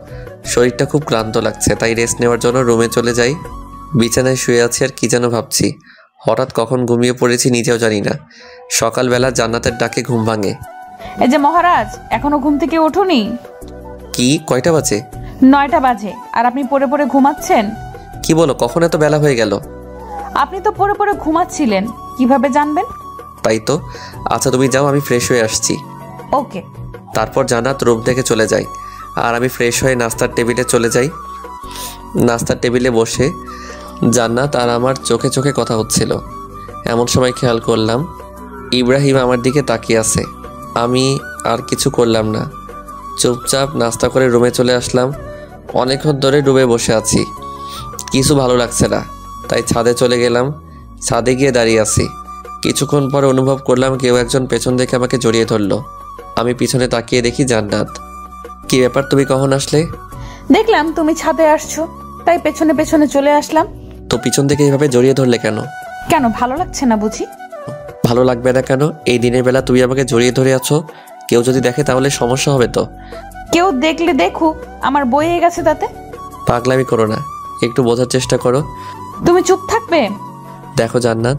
Speaker 10: শরীরটা খুব ক্লান্ত লাগছে, তাই রেস্ট নেওয়ার জন্য রুমে চলে যাই। বিছানায় শুয়ে আছি আর কি যেন ভাবছি। হঠাৎ কখন ঘুমিয়ে পড়েছি নিজেও জানি না। সকালবেলা জান্নাতের ডাকে ঘুম ভাঙে।
Speaker 2: এই যে মহারাজ, এখনো ঘুম থেকে ওঠোনি?
Speaker 10: কি, কয়টা বাজে?
Speaker 2: 9টা বাজে। আর আপনি পড়ে পড়ে ঘুমাচ্ছেন?
Speaker 10: কি বলো, কখন এত বেলা হয়ে গেল?
Speaker 2: আপনি তো পড়ে পড়ে ঘুমাচ্ছিলেন, কিভাবে জানবেন?
Speaker 10: তাই তো। আচ্ছা তুমি যাও, আমি ফ্রেশ হয়ে আসছি।
Speaker 2: ওকে।
Speaker 10: তারপর জান্নাত রুম থেকে চলে যায় আর আমি ফ্রেশ হয়ে নাস্তার টেবিলে চলে যাই। নাস্তার টেবিলে বসে জান্নাত আর আমার চোখে চোখে কথা হচ্ছিল। এমন সময় খেয়াল করলাম ইব্রাহিম আমার দিকে তাকিয়ে আছে। আমি আর কিছু করলাম না, চুপচাপ নাস্তা করে রুমে চলে আসলাম। অনেকক্ষণ ধরে রুমে বসে আছি, কিছু ভালো লাগছে না, তাই ছাদে চলে গেলাম। ছাদে গিয়ে দাঁড়িয়ে আছি। কিছুক্ষণ পরে অনুভব করলাম কেউ একজন পেছন থেকে আমাকে জড়িয়ে ধরলো। আমি পিছনে তাকিয়ে দেখি জান্নাত। কি ব্যাপার, তুমি কখন আসলে?
Speaker 2: দেখলাম তুমি ছাদে আসছো, তাই পেছনে পেছনে চলে আসলাম।
Speaker 10: তো পিছন থেকে এভাবে জড়িয়ে ধরলে কেন?
Speaker 2: কেন, ভালো লাগছে না বুঝি?
Speaker 10: ভালো লাগবে না কেন? এই দিনের বেলা তুমি আমাকে জড়িয়ে ধরে আছো, কেউ যদি দেখে তাহলে সমস্যা হবে তো।
Speaker 2: কেউ দেখলে দেখুক, আমার বইয়ে গেছে তাতে।
Speaker 10: পাগলামি করো না, একটু বোঝার চেষ্টা করো।
Speaker 2: তুমি চুপ থাকবে?
Speaker 10: দেখো জান্নাত,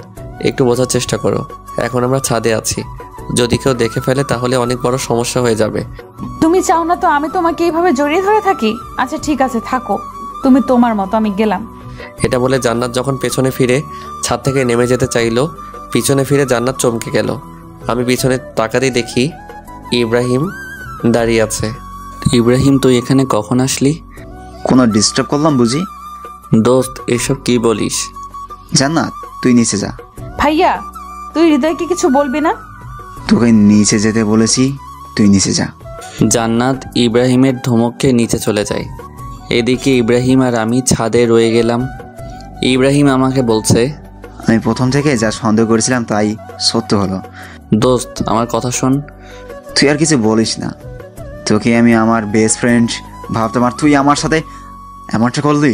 Speaker 10: একটু বোঝার চেষ্টা করো। এখন আমরা ছাদে আছি, যদি কেউ দেখে ফেলে তাহলে অনেক বড় সমস্যা হয়ে যাবে।
Speaker 2: তুমি চাও না তো আমি তোমাকে এইভাবে জড়িয়ে ধরে থাকি? আচ্ছা ঠিক আছে, থাকো তুমি তোমার মতো, আমি গেলাম।
Speaker 10: এটা বলে জান্নাত যখন পেছনে ফিরে ছাদ থেকে নেমে যেতে চাইলো, পিছনে ফিরে জান্নাত চমকে গেল। আমি পিছনে তাকাতেই দেখি ইব্রাহিম দাঁড়িয়ে আছে।
Speaker 12: ইব্রাহিম, তুই এখানে কখন আসলি?
Speaker 4: কোনো ডিস্টার্ব করলাম বুঝি?
Speaker 12: দোস্ত, এসব কি বলিস?
Speaker 4: জান্নাত, তুই নিচে যা।
Speaker 2: ভাইয়া, তুই হৃদয়কে কিছু বলবি না?
Speaker 4: তোকে নিচে যেতে বলেছি, তুই নিচে যা।
Speaker 12: জান্নাত ইব্রাহিমের ধমককে নিচে চলে যায়। এদিকে ইব্রাহিম আর আমি ছাদে রয়ে গেলাম। ইব্রাহিম আমাকে বলছে,
Speaker 4: আমি প্রথম থেকে যা সন্দেহ করেছিলাম তাই সত্য হলো।
Speaker 12: দোস্ত, আমার কথা শোন।
Speaker 4: তুই আর কিছু বলিস না, তোকে আমি আমার বেস্ট ফ্রেন্ড ভাবতাম আর তুই আমার সাথে এমনটা করলি।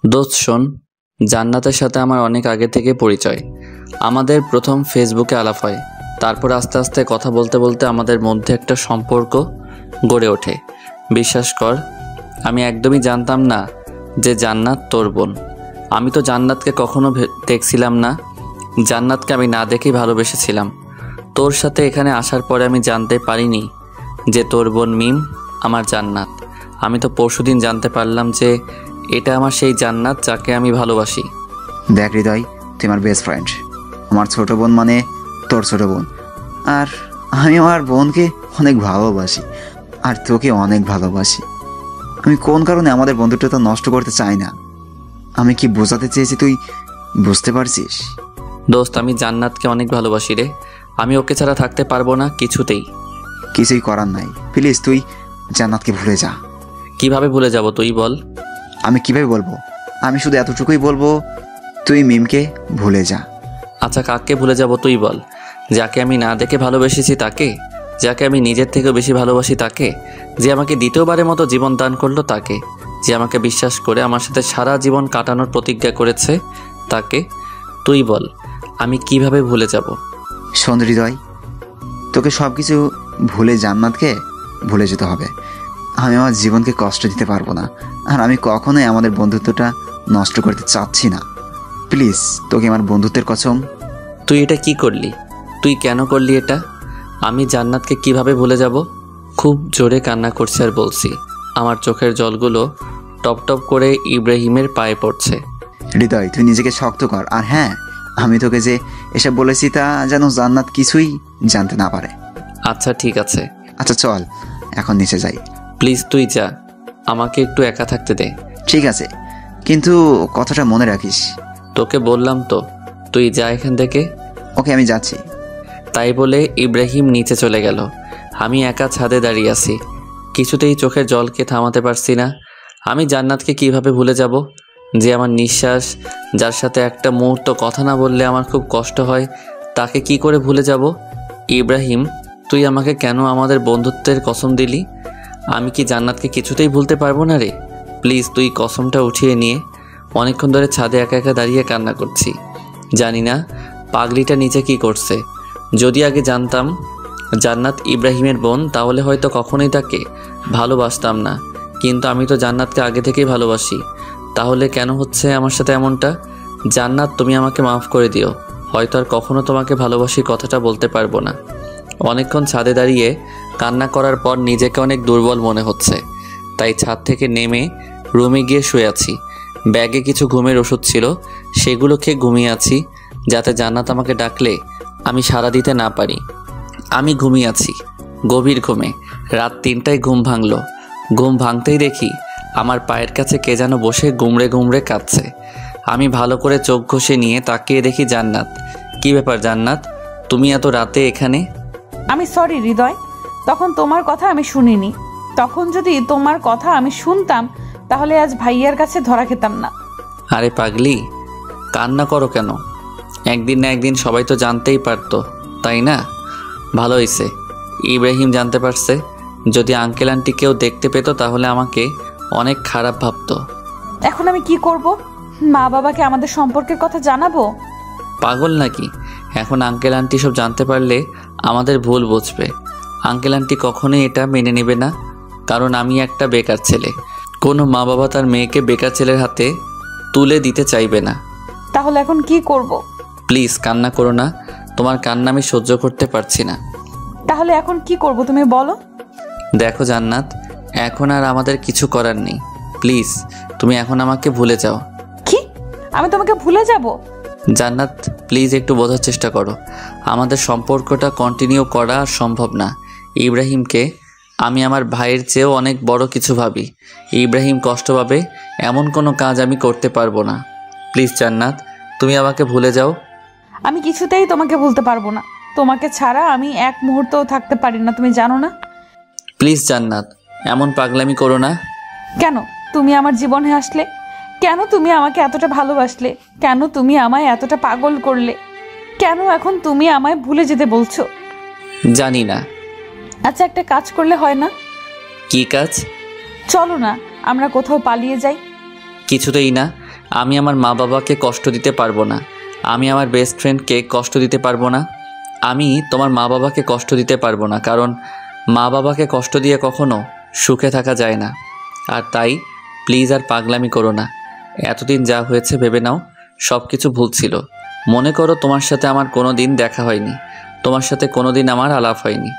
Speaker 12: দোস্ত শোন, জান্নাতের সাথে আমার অনেক আগে থেকে পরিচয়। আমাদের প্রথম ফেসবুকে আলাপ হয়, তারপর আস্তে আস্তে কথা বলতে বলতে আমাদের মধ্যে একটা সম্পর্ক গড়ে ওঠে। বিশ্বাস কর, আমি একদমই জানতাম না যে জান্নাত তোর বোন। আমি তো জান্নাতকে কখনো দেখছিলাম না, জান্নাতকে আমি না দেখেই ভালোবেসেছিলাম। তোর সাথে এখানে আসার পরে আমি জানতে পারিনি যে তোর বোন মিম আমার জান্নাত। আমি তো পরশুদিন জানতে পারলাম যে এটা আমার সেই জান্নাত যাকে আমি ভালোবাসি।
Speaker 4: দেখ হৃদয়, তুই আমার বেস্ট ফ্রেন্ড, আমার ছোট বোন মানে তোর ছোট বোন। আর আমি আমার বোনকে অনেক ভালোবাসি আর তোকে অনেক ভালোবাসি। আমি কোন কারণে আমাদের বন্ধুত্বটা নষ্ট করতে চাই না। আমি কি বোঝাতে চেয়েছি তুই বুঝতে পারছিস?
Speaker 12: দোস্ত, আমি জান্নাতকে অনেক ভালোবাসি রে। আমি ওকে ছাড়া থাকতে পারবো না কিছুতেই।
Speaker 4: কিছুই করার নাই, প্লিজ তুই জান্নাতকে ভুলে যা।
Speaker 12: কিভাবে ভুলে যাব তুই বল?
Speaker 4: আমি কিভাবে বলবো? আমি শুধু এতটুকুই বলবো, তুই মিমকে ভুলে যা।
Speaker 12: আচ্ছা, কাকে ভুলে যাব তুই বল? যাকে আমি না দেখে ভালোবেসেছি তাকে? যাকে আমি নিজের থেকেও বেশি ভালোবাসি তাকে? যে আমাকে দ্বিতীয়বারের মতো জীবন দান করলো তাকে? যে আমাকে বিশ্বাস করে আমার সাথে সারা জীবন কাটানোর প্রতিজ্ঞা করেছে তাকে? তুই বল, আমি কিভাবে ভুলে যাব?
Speaker 4: শোন হৃদয়, তোকে সব কিছু ভুলে জান্নাতকে ভুলে যেতে হবে। আমি আমার জীবনকে কষ্ট দিতে পারবো না, আর আমি কখনোই আমাদের বন্ধুত্বটা নষ্ট করতে চাচ্ছি না। প্লিজ, তোকে আমার বন্ধুত্বের কসম।
Speaker 12: তুই এটা কি করলি? তুই কেন করলি এটা? আমি জান্নাতকে কিভাবে ভুলে যাব? খুব জোরে কান্না করছে আর বলছি। আমার চোখের জলগুলো টপ টপ করে ইব্রাহিমের পায়ে পড়ছে।
Speaker 4: হৃদয়, তুই নিজেকে শক্ত কর। আর হ্যাঁ, আমি তোকে যে এসব বলেছি তা যেন জান্নাত কিছুই জানতে না পারে।
Speaker 12: আচ্ছা ঠিক আছে।
Speaker 4: আচ্ছা চল এখন নিচে যাই।
Speaker 12: প্লিজ তুই যা, আমাকে একটু একা থাকতে দে।
Speaker 4: ঠিক আছে, কিন্তু কথাটা মনে রাখিস।
Speaker 12: তোকে বললাম তো, তুই যা এখান থেকে।
Speaker 4: ওকে, আমি যাচ্ছি।
Speaker 12: তাই বলে ইব্রাহিম নিচে চলে গেল। আমি একা ছাদে দাঁড়িয়ে আছি, কিছুতেই চোখের জলকে থামাতে পারছি না। আমি জান্নাতকে কিভাবে ভুলে যাব? যে আমার নিঃশ্বাস, যার সাথে একটা মুহূর্ত কথা না বললে আমার খুব কষ্ট হয়, তাকে কি করে ভুলে যাব? ইব্রাহিম তুই আমাকে কেন আমাদের বন্ধুত্বের কসম দিলি? আমি কি জান্নাতকে কিছুতেই ভুলতে পারবো না রে? প্লিজ তুই কসমটা উঠিয়ে নিয়ে। অনেকক্ষণ ধরে ছাদে একা একা দাঁড়িয়ে কান্না করছি। জানি না পাগলিটা নিচে কি করছে। যদি আগে জানতাম জান্নাত ইব্রাহিমের বোন, তাহলে হয়তো কখনোই তাকে ভালোবাসতাম না। কিন্তু আমি তো জান্নাতকে আগে থেকেই ভালোবাসি। তাহলে কেন হচ্ছে আমার সাথে এমনটা? জান্নাত, তুমি আমাকে মাফ করে দিও। হয়তো আর কখনো তোমাকে ভালোবাসি কথাটা বলতে পারবো না। অনেকক্ষণ ছাদে দাঁড়িয়ে কান্না করার পর নিজেকে অনেক দুর্বল মনে হচ্ছে, তাই ছাদ থেকে নেমে রুমে গিয়ে শুয়ে আছি। ব্যাগে কিছু ঘুমের ওষুধ ছিল, সেগুলো খেয়ে ঘুমিয়ে আছি, যাতে জান্নাত আমাকে ডাকলে আমি সাড়া দিতে না পারি। আমি ঘুমিয়ে আছি গভীর ঘুমে। রাত 3টায় ঘুম ভাঙল। ঘুম ভাঙতেই দেখি আমার পায়ের কাছে কে যেন বসে গুমড়ে গুমড়ে কাঁদছে। আমি ভালো করে চোখ ঘষে নিয়ে তাকিয়ে দেখি জান্নাত। কি ব্যাপার জান্নাত, তুমি এত রাতে এখানে?
Speaker 2: আমি সরি হৃদয়, তখন তোমার কথা আমি শুনিনি। তখন যদি তোমার কথা আমি শুনতাম তাহলে আজ ভাইয়ার কাছে ধরা খেতাম না।
Speaker 12: আরে পাগলি, কান্না করো কেন? একদিন না একদিন সবাই তো জানতেই পারতো, তাই না? ভালো হয়েছে ইব্রাহিম জানতে পারছে। যদি আঙ্কেল আন্টি কেউ দেখতে পেত তাহলে আমাকে অনেক খারাপ ভাবতো।
Speaker 2: এখন আমি কি করব? মা বাবাকে আমাদের সম্পর্কের কথা জানাবো?
Speaker 12: পাগল নাকি? এখন আঙ্কেল আন্টি সব জানতে পারলে আমাদের ভুল বুঝবে। আঙ্কেল আন্টি কখনোই এটা মেনে নেবে না, কারণ আমি একটা বেকার ছেলে। কোনো মা বাবা তার মেয়েকে বেকার ছেলের হাতে তুলে দিতে চাইবে না।
Speaker 2: তাহলে এখন কি করব?
Speaker 12: প্লিজ কান্না করো না, তোমার কান্না আমি সহ্য করতে পারছি না।
Speaker 2: তাহলে এখন কি করব তুমি বলো?
Speaker 12: দেখো জান্নাত, এখন আর আমাদের কিছু করার নেই। প্লিজ তুমি এখন আমাকে ভুলে যাও।
Speaker 2: কি? আমি তোমাকে ভুলে যাব?
Speaker 12: জান্নাত প্লিজ একটু বোঝার চেষ্টা করো। আমাদের সম্পর্কটা কন্টিনিউ করা আর সম্ভব না। ইব্রাহিমকে আমি আমার ভাইয়ের চেয়েও অনেক বড় কিছু ভাবি। ইব্রাহিম কষ্ট পাবে এমন কোনো কাজ আমি করতে পারবো না। প্লিজ জান্নাত, তুমি আমাকে ভুলে যাও।
Speaker 2: আমি কিছুতেই তোমাকে ভুলতে পারবো না। তোমাকে ছাড়া আমি এক মুহূর্তও থাকতে পারি না, তুমি জানো না?
Speaker 12: প্লিজ জান্নাত, এমন পাগলামি করো না।
Speaker 2: কেন তুমি আমার জীবনে আসলে? কেন তুমি আমাকে এতটা ভালোবাসলে? কেন তুমি আমায় এতটা পাগল করলে? কেন এখন তুমি আমায় ভুলে যেতে বলছো?
Speaker 12: জানি না।
Speaker 2: আচ্ছা, একটা কাজ করলে হয় না?
Speaker 12: কি কাজ?
Speaker 2: চলো না আমরা কোথাও পালিয়ে যাই।
Speaker 12: কিছুতেই না। আমি আমার মা বাবাকে কষ্ট দিতে পারবো না। আমি আমার বেস্ট ফ্রেন্ডকে কষ্ট দিতে পারবো না। আমি তোমার মা বাবাকে কষ্ট দিতে পারবো না, কারণ মা বাবাকে কষ্ট দিয়ে কখনো সুখে থাকা যায় না। আর তাই প্লিজ আর পাগলামি করো না। এতদিন যা হয়েছে ভেবে নাও সব কিছু ভুল ছিল। মনে করো তোমার সাথে আমার কোনো দিন দেখা হয়নি, তোমার সাথে কোনো দিন আমার আলাপ হয়নি,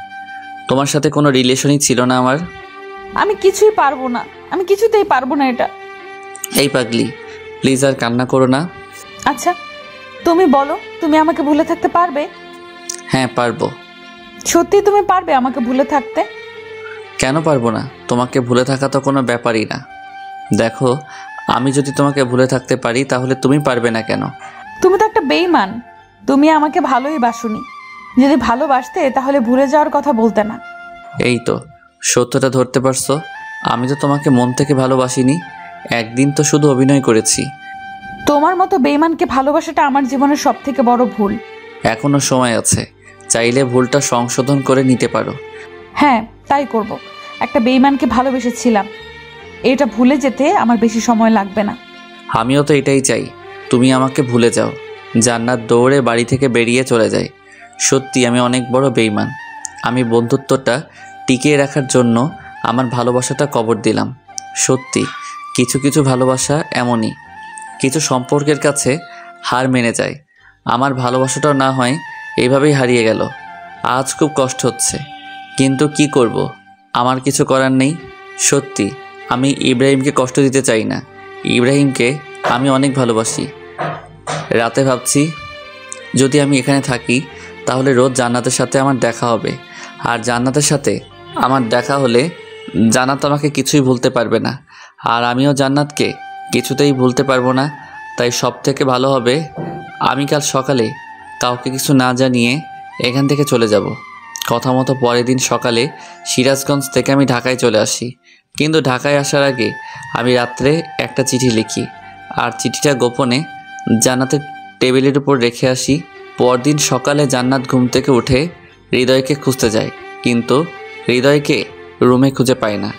Speaker 12: তোমার সাথে কোনো রিলেশনই ছিল না আমার।
Speaker 2: আমি কিছুই পারবো না, আমি কিছুতেই পারবো না এটা।
Speaker 12: এই পাগলি, প্লিজ আর কান্না করো না।
Speaker 2: আচ্ছা তুমি বলো, তুমি আমাকে ভুলে থাকতে পারবে?
Speaker 12: হ্যাঁ পারবো।
Speaker 2: সত্যি তুমি পারবে আমাকে ভুলে থাকতে?
Speaker 12: কেন পারবো না? তোমাকে ভুলে থাকা তো কোনো ব্যাপারই না। দেখো, আমি যদি তোমাকে ভুলে থাকতে পারি তাহলে তুমি পারবে না কেন?
Speaker 2: তুমি তো একটা বেঈমান। তুমি আমাকে ভালোই বাসুনি। যদি ভালোবাসতে তাহলে ভুলে যাওয়ার কথা বলতে না।
Speaker 12: এই তো সত্যটা ধরতে পারছো। আমি তো তোমাকে মন থেকে ভালোবাসিনি, একদিন তো শুধু অভিনয় করেছি।
Speaker 2: তোমার মতো বেঈমানকে ভালোবাসাটা আমার জীবনের সবথেকে বড় ভুল।
Speaker 12: এখনো সময় আছে, চাইলে ভুলটা সংশোধন করে নিতে পারো।
Speaker 2: হ্যাঁ তাই করব। একটা বেঈমানকে ভালোবেসেছিলাম, এটা ভুলে যেতে আমার বেশি সময় লাগবে না।
Speaker 12: আমিও তো এটাই চাই, তুমি আমাকে ভুলে যাও। জান্নাত দৌড়ে বাড়ি থেকে বেরিয়ে চলে যায়। সত্যি আমি অনেক বড় বেঈমান। আমি বন্ধুত্বটা টিকিয়ে রাখার জন্য আমার ভালোবাসাটা কবর দিলাম। সত্যি কিছু কিছু ভালোবাসা এমনই, কিছু সম্পর্কের কাছে হার মেনে যায়। আমার ভালোবাসাটাও না হয় এইভাবেই হারিয়ে গেল। আজ খুব কষ্ট হচ্ছে, কিন্তু কি করব, আমার কিছু করার নেই। সত্যি আমি ইব্রাহিমকে কষ্ট দিতে চাই না। ইব্রাহিমকে আমি অনেক ভালোবাসি। রাতে ভাবছি যদি আমি এখানে থাকি তাহলে রোজ জান্নাতের সাথে আমার দেখা হবে। আর জান্নাতের সাথে আমার দেখা হলে জান্নাত আমাকে কিছুই ভুলতে পারবে না, আর আমিও জান্নাতকে কিছুতেই ভুলতে পারবো না। তাই সব থেকে ভালো হবে আমি কাল সকালে কাউকে কিছু না জানিয়ে এখান থেকে চলে যাব। কথা মতো পরের দিন সকালে সিরাজগঞ্জ থেকে আমি ঢাকায় চলে আসি। কিন্তু ঢাকায় আসার আগে আমি রাত্রে একটা চিঠি লিখি, আর চিঠিটা গোপনে জান্নাতের টেবিলের উপর রেখে আসি। পরদিন সকালে জান্নাত ঘুম থেকে উঠে হৃদয়কে খুঁজতে যায়। কিন্তু হৃদয়কে রুমে খুঁজে পায় না।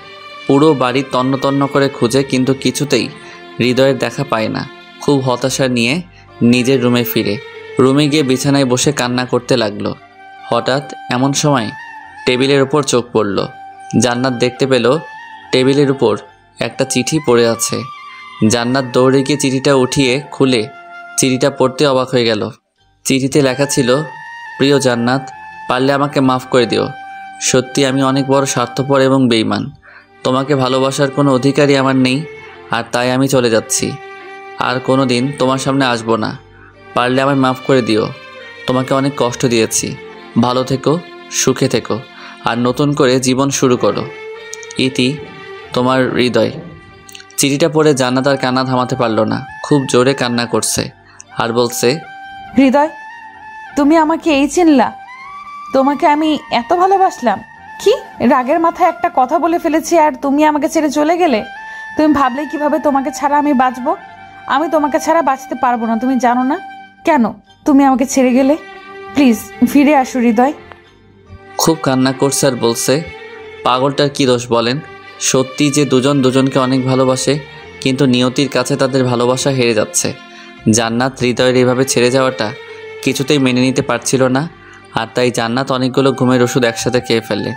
Speaker 12: পুরো বাড়ি তন্ন তন্ন করে খুঁজে কিন্তু কিছুতেই হৃদয়ের দেখা পায় না। খুব হতাশা নিয়ে নিজের রুমে ফিরে রুমে গিয়ে বিছানায় বসে কান্না করতে লাগলো। হঠাৎ এমন সময় টেবিলের উপর চোখ পড়ল। জান্নাত দেখতে পেল টেবিলের উপর একটা চিঠি পড়ে আছে। জান্নাত দৌড়ে গিয়ে চিঠিটা উঠিয়ে খুলে চিঠিটা পড়তে অবাক হয়ে গেল। চিঠিতে লেখা ছিল, প্রিয় জান্নাত, পারলে আমাকে মাফ করে দিও। সত্যি আমি অনেক বড় স্বার্থপর এবং বেঈমান। তোমাকে ভালোবাসার কোনো অধিকারই আমার নেই, আর তাই আমি চলে যাচ্ছি। আর কোনো দিন তোমার সামনে আসবো না। পারলে আমায় মাফ করে দিও। তোমাকে অনেক কষ্ট দিয়েছি। ভালো থেকো, সুখে থেকো, আর নতুন করে জীবন শুরু করো। ইতি, তোমার হৃদয়। চিঠিটা পড়ে জান্নাত আর কান্না থামাতে পারল না। খুব জোরে কান্না করছে আর বলছে,
Speaker 2: হৃদয়, তুমি আমাকে এই চিনলা? তোমাকে আমি এত ভালোবাসলাম? কি রাগের মাথায় একটা কথা বলে ফেলেছি আর তুমি আমাকে ছেড়ে চলে গেলে? তুমি ভাবলে কিভাবে তোমাকে ছাড়া আমি বাঁচবো? আমি তোমাকে ছাড়া বাঁচতে পারবো না, তুমি জানো না? কেন তুমি আমাকে ছেড়ে গেলে? প্লিজ ফিরে আসো হৃদয়।
Speaker 12: খুব কান্না করছে আর বলছে, পাগলটার কি দোষ বলেন? সত্যি যে দুজন দুজনকে অনেক ভালোবাসে, কিন্তু নিয়তির কাছে তাদের ভালোবাসা হেরে যাচ্ছে। জান্নাত হৃদয়ের এভাবে ছেড়ে যাওয়াটা কিছুতেই মেনে নিতে পারছিল না, আর তাই জান্নাত অনেকগুলো ঘুমের ওষুধ একসাথে খেয়ে ফেললে।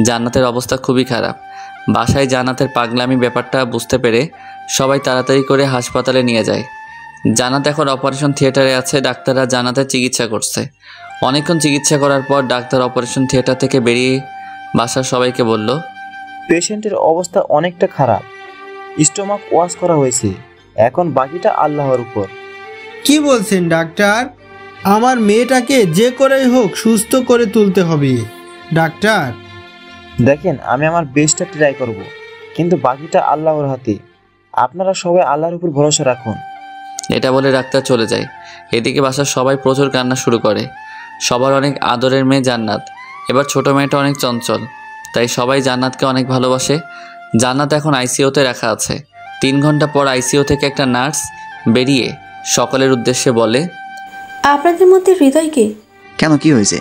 Speaker 12: জান্নাতের অবস্থা খুবই খারাপ। বাসায় জান্নাতের পাগলামি ব্যাপারটা বুঝতে পেরে সবাই তাড়াতাড়ি করে হাসপাতালে নিয়ে যায়। জান্নাত এখন অপারেশন থিয়েটারে আছে। ডাক্তাররা জান্নাতের চিকিৎসা করছে। অনেকক্ষণ চিকিৎসা করার পর ডাক্তার অপারেশন থিয়েটার থেকে বেরিয়ে বাসার সবাইকে বলল,
Speaker 7: পেশেন্টের অবস্থা অনেকটা খারাপ। স্টোমাক ওয়াশ করা হয়েছে, এখন বাকিটা আল্লাহর উপর।
Speaker 8: কি বলছেন ডাক্তার? আমার মেয়েটাকে যে করেই হোক সুস্থ করে তুলতে হবে ডাক্তার।
Speaker 7: দেখেন, আমি আমার বেস্টটা ট্রাই করব, কিন্তু বাকিটা আল্লাহর হাতে। আপনারা সবাই আল্লাহর উপর ভরসা রাখুন।
Speaker 12: এটা বলে ডাক্তার চলে যায়। এদিকে বাসার সবাই প্রচুর কান্না শুরু করে। সবার অনেক আদরের মেয়ে জান্নাত। এবার ছোট মেয়েটা অনেক চঞ্চল, তাই সবাই জান্নাতকে অনেক ভালোবাসে। জান্নাত এখন আইসিইউতে রাখা আছে। 3 ঘন্টা পর আইসিইউ থেকে একটা নার্স বেরিয়ে সকলের উদ্দেশ্যে বলে,
Speaker 13: আপনাদের মধ্যে হৃদয়কে?
Speaker 4: কেন, কি হয়েছে?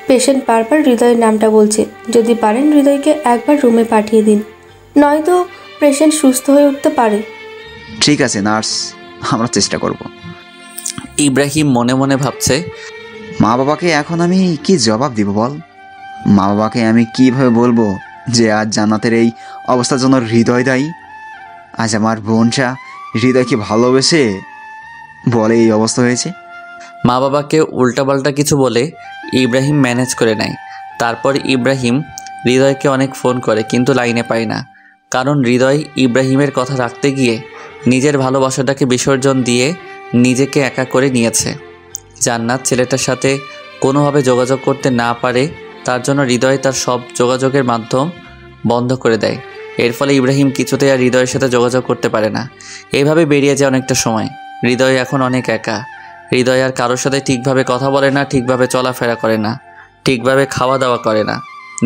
Speaker 13: পেশেন্ট বারবার হৃদয়ের নামটা বলছে। যদি পারেন হৃদয়কে একবার রুমে পাঠিয়ে দিন, নয়তো পেশেন্ট সুস্থ হয়ে উঠতে পারে।
Speaker 4: ঠিক আছে নার্স, আমরা চেষ্টা করব।
Speaker 12: ইব্রাহিম মনে মনে ভাবছে,
Speaker 4: মা বাবাকে এখন আমি কি জবাব দিব বল? মা বাবাকে আমি কিভাবে বলবো যে আজ জান্নাতের এই অবস্থার জন্য হৃদয় দায়ী? আজ আমার বোনটা হৃদয়কে ভালোবেসে বলে এই অবস্থা হয়েছে।
Speaker 12: মা বাবাকে উল্টাপাল্টা কিছু বলে ইব্রাহিম ম্যানেজ করে নেয়। তারপর ইব্রাহিম হৃদয়কে অনেক ফোন করে, কিন্তু লাইনে পায় না। কারণ হৃদয় ইব্রাহিমের কথা রাখতে গিয়ে নিজের ভালোবাসাটাকে বিসর্জন দিয়ে নিজেকে একা করে নিয়েছে। জান্নাত ছেলেটার সাথে কোনোভাবে যোগাযোগ করতে না পারে, তার জন্য হৃদয় তার সব যোগাযোগের মাধ্যম বন্ধ করে দেয়। এর ফলে ইব্রাহিম কিছুতেই আর হৃদয়ের সাথে যোগাযোগ করতে পারে না। এইভাবে বেরিয়ে যায় অনেকটা সময়। হৃদয় এখন অনেক একা। হৃদয় আর কারোর সাথে ঠিকভাবে কথা বলে না, ঠিকভাবে চলাফেরা করে না, ঠিকভাবে খাওয়া দাওয়া করে না।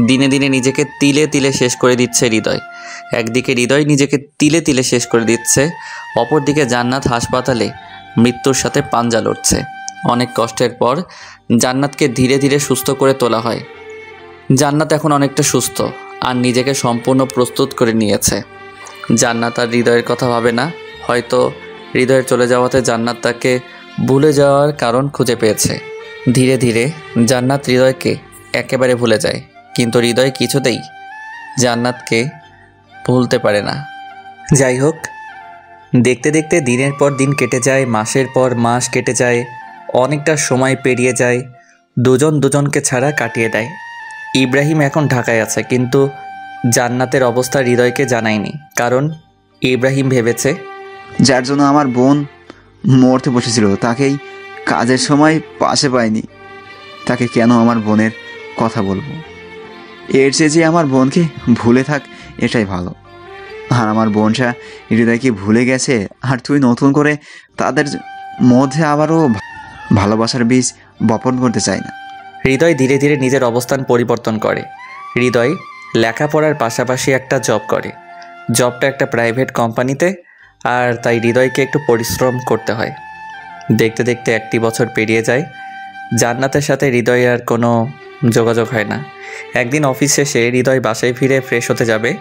Speaker 12: দিনে দিনে নিজেকে তিলে তিলে শেষ করে দিচ্ছে হৃদয়। একদিকে হৃদয় নিজেকে তিলে তিলে শেষ করে দিচ্ছে, অপরদিকে জান্নাত হাসপাতালে মৃত্যুর সাথে পাঞ্জা লড়ছে। অনেক কষ্টের পর জান্নাতকে ধীরে ধীরে সুস্থ করে তোলা হয়। জান্নাত এখন অনেকটা সুস্থ আর নিজেকে সম্পূর্ণ প্রস্তুত করে নিয়েছে। জান্নাত আর হৃদয়ের কথা ভাবে না। হয়তো হৃদয়ের চলে যাওয়াতে জান্নাত তাকে ভুলে যাওয়ার কারণ খুঁজে পেয়েছে। ধীরে ধীরে জান্নাত হৃদয়কে একেবারে ভুলে যায়, কিন্তু হৃদয় কিছুতেই জান্নাতকে ভুলতে পারে না। যাই হোক, দেখতে দেখতে দিনের পর দিন কেটে যায়, মাসের পর মাস কেটে যায়, অনেকটা সময় পেরিয়ে যায়। দুজন দুজনকে ছাড়া কাটিয়ে দেয়। ইব্রাহিম এখন ঢাকায় আছে, কিন্তু জান্নাতের অবস্থা হৃদয়কে জানায়নি। কারণ ইব্রাহিম ভেবেছে,
Speaker 4: যার জন্য আমার বোন মরতে বসেছিল তাকেই কাজের সময় পাশে পাইনি, তাকে কেন আমার বোনের কথা বলবো? এর চেয়ে যে আমার বোনকে ভুলে থাক, এটাই ভালো। আর আমার বোনটা হৃদয়কে ভুলে গেছে, আর তুই নতুন করে তাদের মধ্যে আবারও ভালোবাসার বীজ বপন করতে চাই না।
Speaker 1: হৃদয় ধীরে ধীরে নিজের অবস্থান পরিবর্তন করে। হৃদয় লেখাপড়ার পাশাপাশি একটা জব করে। জবটা একটা প্রাইভেট কোম্পানিতে, আর তাই হৃদয়কে একটু পরিশ্রম করতে হয়। দেখতে দেখতে 1টি বছর পেরিয়ে যায়। জান্নাতের সাথে হৃদয় আর কোনো যোগাযোগ হয় না।
Speaker 10: একদিন অফিস শেষে হৃদয় বাসায় ফিরে ফ্রেশ হতে যাবে,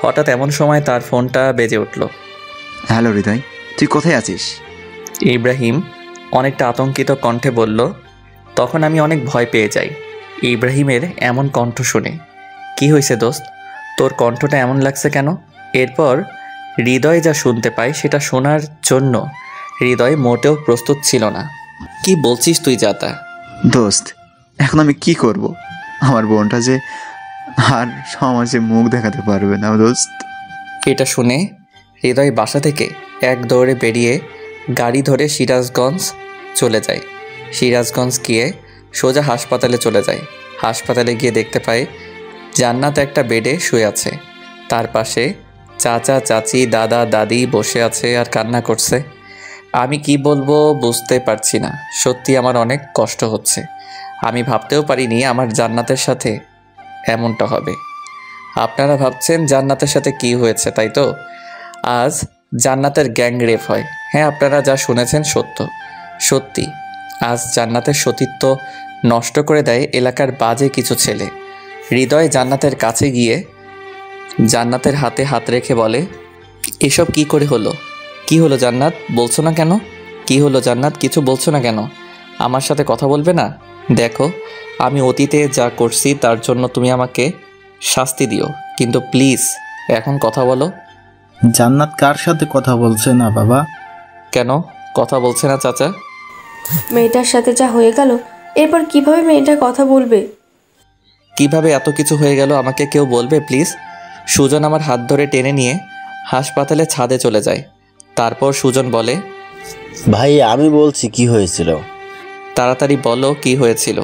Speaker 10: হঠাৎ এমন সময় তার ফোনটা বেজে উঠল।
Speaker 4: হ্যালো হৃদয়, তুই কোথায় আছিস?
Speaker 10: ইব্রাহিম অনেকটা আতঙ্কিত কণ্ঠে বলল। তখন আমি অনেক ভয় পেয়ে যাই ইব্রাহিমের এমন কণ্ঠ শুনে। কি হয়েছে দোস্ত, তোর কণ্ঠটা এমন লাগছে কেন? এরপর হৃদয় যা শুনতে পায় সেটা শোনার জন্য হৃদয় মোটেও প্রস্তুত ছিল না। কি বলছিস তুই যাতা?
Speaker 4: দোস্ত, এখন আমি কি করব? আমার বোনটা যে আর সমাজে মুখ দেখাতে পারবে না দোস্ত।
Speaker 10: এটা শুনে হৃদয় বাসা থেকে এক দৌড়ে বেরিয়ে গাড়ি ধরে সিরাজগঞ্জ চলে যায়। সিরাজগঞ্জ গিয়ে সোজা হাসপাতালে চলে যায়। হাসপাতালে গিয়ে দেখতে পায় জান্নাত একটা বেডে শুয়ে আছে। তার পাশে চাচা চাচি দাদা দাদি বসে আছে আর কান্না করছে। আমি কি বলবো বুঝতে পারছি না। সত্যি আমার অনেক কষ্ট হচ্ছে। আমি ভাবতেও পারিনি আমার জান্নাতের সাথে এমনটা হবে। আপনারা ভাবছেন জান্নাতের সাথে কি হয়েছে, তাই তো? আজ জান্নাতের গ্যাং রেপ হয়। হ্যাঁ, আপনারা যা শুনেছেন সত্যি। আজ জান্নাতের সতীত্ব নষ্ট করে দেয় এলাকার বাজে কিছু ছেলে। হৃদয় জান্নাতের কাছে গিয়ে জান্নাতের হাতে হাত রেখে বলে, এসব কি করে হলো? কি হলো জান্নাত, বলছো না কেন? কি হলো জান্নাত, কিছু বলছো না কেন? আমার সাথে কথা বলবে না? দেখো, আমি অতীতে যা করছি তার জন্য তুমি আমাকে শাস্তি দিও, কিন্তু প্লিজ এখন কথা বলো।
Speaker 11: জান্নাত কার সাথে কথা বলছে না বাবা?
Speaker 10: কেন কথা বলছে না চাচা?
Speaker 13: মেয়েটার সাথে যা হয়ে গেল, এরপর কিভাবে মেয়েটা কথা বলবে?
Speaker 10: কিভাবে এত কিছু হয়ে গেল আমাকে কেউ বলবে প্লিজ? সুজন আমার হাত ধরে টেনে নিয়ে হাসপাতালে ছাদে চলে যায়। তারপর সুজন বলে,
Speaker 14: ভাই আমি বলছি কি হয়েছিল।
Speaker 10: তাড়াতাড়ি বলো কি হয়েছিল।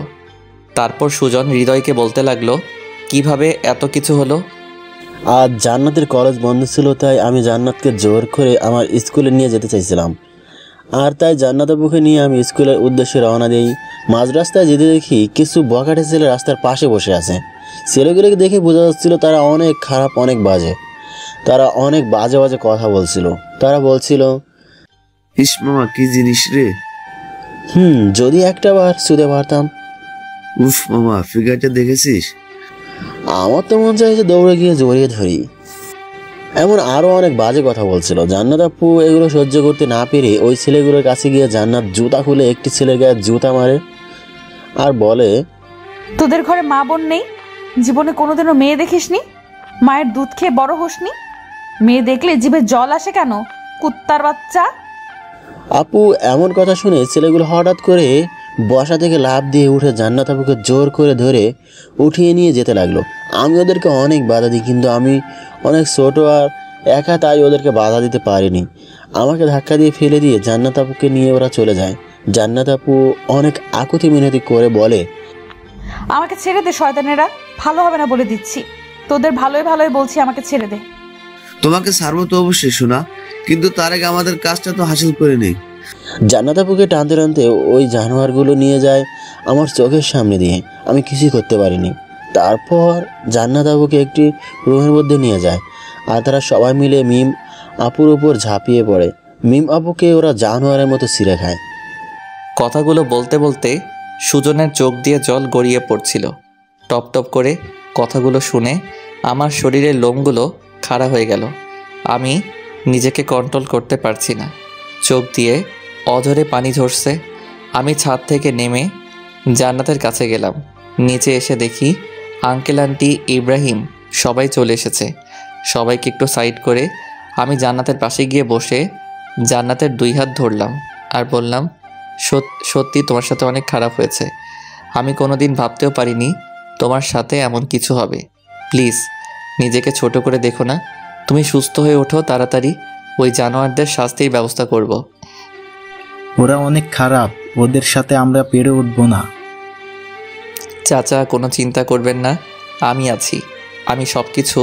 Speaker 10: তারপর সুজন হৃদয়কে বলতে লাগলো কিভাবে এত কিছু হলো।
Speaker 14: আজ জান্নাতের কলেজ বন্ধ ছিল, তাই আমি জান্নাতকে জোর করে আমার স্কুলে নিয়ে যেতে চাইছিলাম। আর তাই জান্নাতের বুকে নিয়ে আমি স্কুলের উদ্দেশ্যে রওনা দিই। মাঝ রাস্তায় যেতে দেখি কিছু বখাটে ছেলে রাস্তার পাশে বসে আছে। ছেলেগুলোকে দেখে বোঝা যাচ্ছিল তারা অনেক খারাপ, অনেক বাজে। তারা অনেক বাজে বাজে কথা বলছিল। তারা বলছিল,
Speaker 15: ইস মামা কি জিনিস রে।
Speaker 14: যদি একটা বার ছুঁতে পারতাম।
Speaker 15: উফ মামা, ফিগারটা দেখেছিস?
Speaker 14: আমার তো মন চাই যে দৌড়ে গিয়ে জড়িয়ে ধরি। এমন আরো অনেক বাজে কথা বলছিল। জান্নাত আপু এগুলো সহ্য করতে না পেরে ওই ছেলেগুলোর কাছে গিয়ে জান্নাত জুতা খুলে একটি ছেলের গায়ে জুতা মারে আর বলে,
Speaker 2: তোদের ঘরে মা বোন নেই? জীবনে কোনোদিনও মেয়ে দেখিসনি? মায়ের দুধ খেয়ে বড় হোসনি? মেয়ে দেখলে জিভে জল আসে কেন, কুত্তার বাচ্চা?
Speaker 14: আপু এমন কথা শুনে ছেলেগুলো হঠাৎ করে বসা থেকে লাফ দিয়ে উঠে জান্নাত আপুকে জোর করে ধরে উঠিয়ে নিয়ে যেতে লাগলো। আমি ওদেরকে অনেক বাধা দিই, কিন্তু আমি অনেক ছোট আর একা, তাই ওদেরকে বাধা দিতে পারিনি। আমাকে ধাক্কা দিয়ে ফেলে দিয়ে জান্নাত আপুকে নিয়ে ওরা চলে যায়। জান্নাত আপু অনেক আকুতি মিনতি করে বলে,
Speaker 2: আমাকে ছেড়ে দে শয়তানেরা, ভালো হবে না বলে দিচ্ছি। তোদের ভালোই ভালোই বলছি, আমাকে ছেড়ে দে।
Speaker 15: তোমাকে ছাড়বো তো অবশ্যই শোনা, কিন্তু তার আগে আমাদের কাজটা তো হাসিল করে নেই।
Speaker 14: জান্নাত আপুকে টানতে টানতে ওই জানোয়ারগুলো নিয়ে যায় আমার চোখের সামনে দিয়ে। আমি কিছুই করতে পারিনি। তারপর জান্নাত আপুকে একটি রুমের মধ্যে নিয়ে যায় আর তারা সবাই মিলে মিম আপুর উপর ঝাঁপিয়ে পড়ে। মিম আপুকে ওরা জানোয়ারের মতো ছিঁড়ে খায়।
Speaker 10: কথাগুলো বলতে বলতে সুজনের চোখ দিয়ে জল গড়িয়ে পড়ছিল। টপ টপ করে কথাগুলো শুনে আমার শরীরের লোমগুলো খাড়া হয়ে গেল। আমি নিজেকে কন্ট্রোল করতে পারছি না। চোখ দিয়ে অঝরে পানি ঝরছে। আমি ছাদ থেকে নেমে জান্নাতের কাছে গেলাম। নিচে এসে দেখি আঙ্কেল আন্টি ইব্রাহিম সবাই চলে এসেছে। সবাইকে একটু সাইড করে আমি জান্নাতের পাশে গিয়ে বসে জান্নাতের 2 হাত ধরলাম আর বললাম, সত্যি তোমার সাথে অনেক খারাপ হয়েছে। আমি কোনোদিন ভাবতেও পারিনি তোমার সাথে এমন কিছু হবে। প্লিজ নিজেকে ছোট করে দেখো না। তুমি সুস্থ হয়ে ওঠো তাড়াতাড়ি, ওই জানোয়ারদের শাস্তির ব্যবস্থা করব।
Speaker 11: ওরা অনেক খারাপ, ওদের সাথে আমরা পেরে উঠব না।
Speaker 10: চাচা কোনো চিন্তা করবেন না, আমি আছি। আমি সব কিছু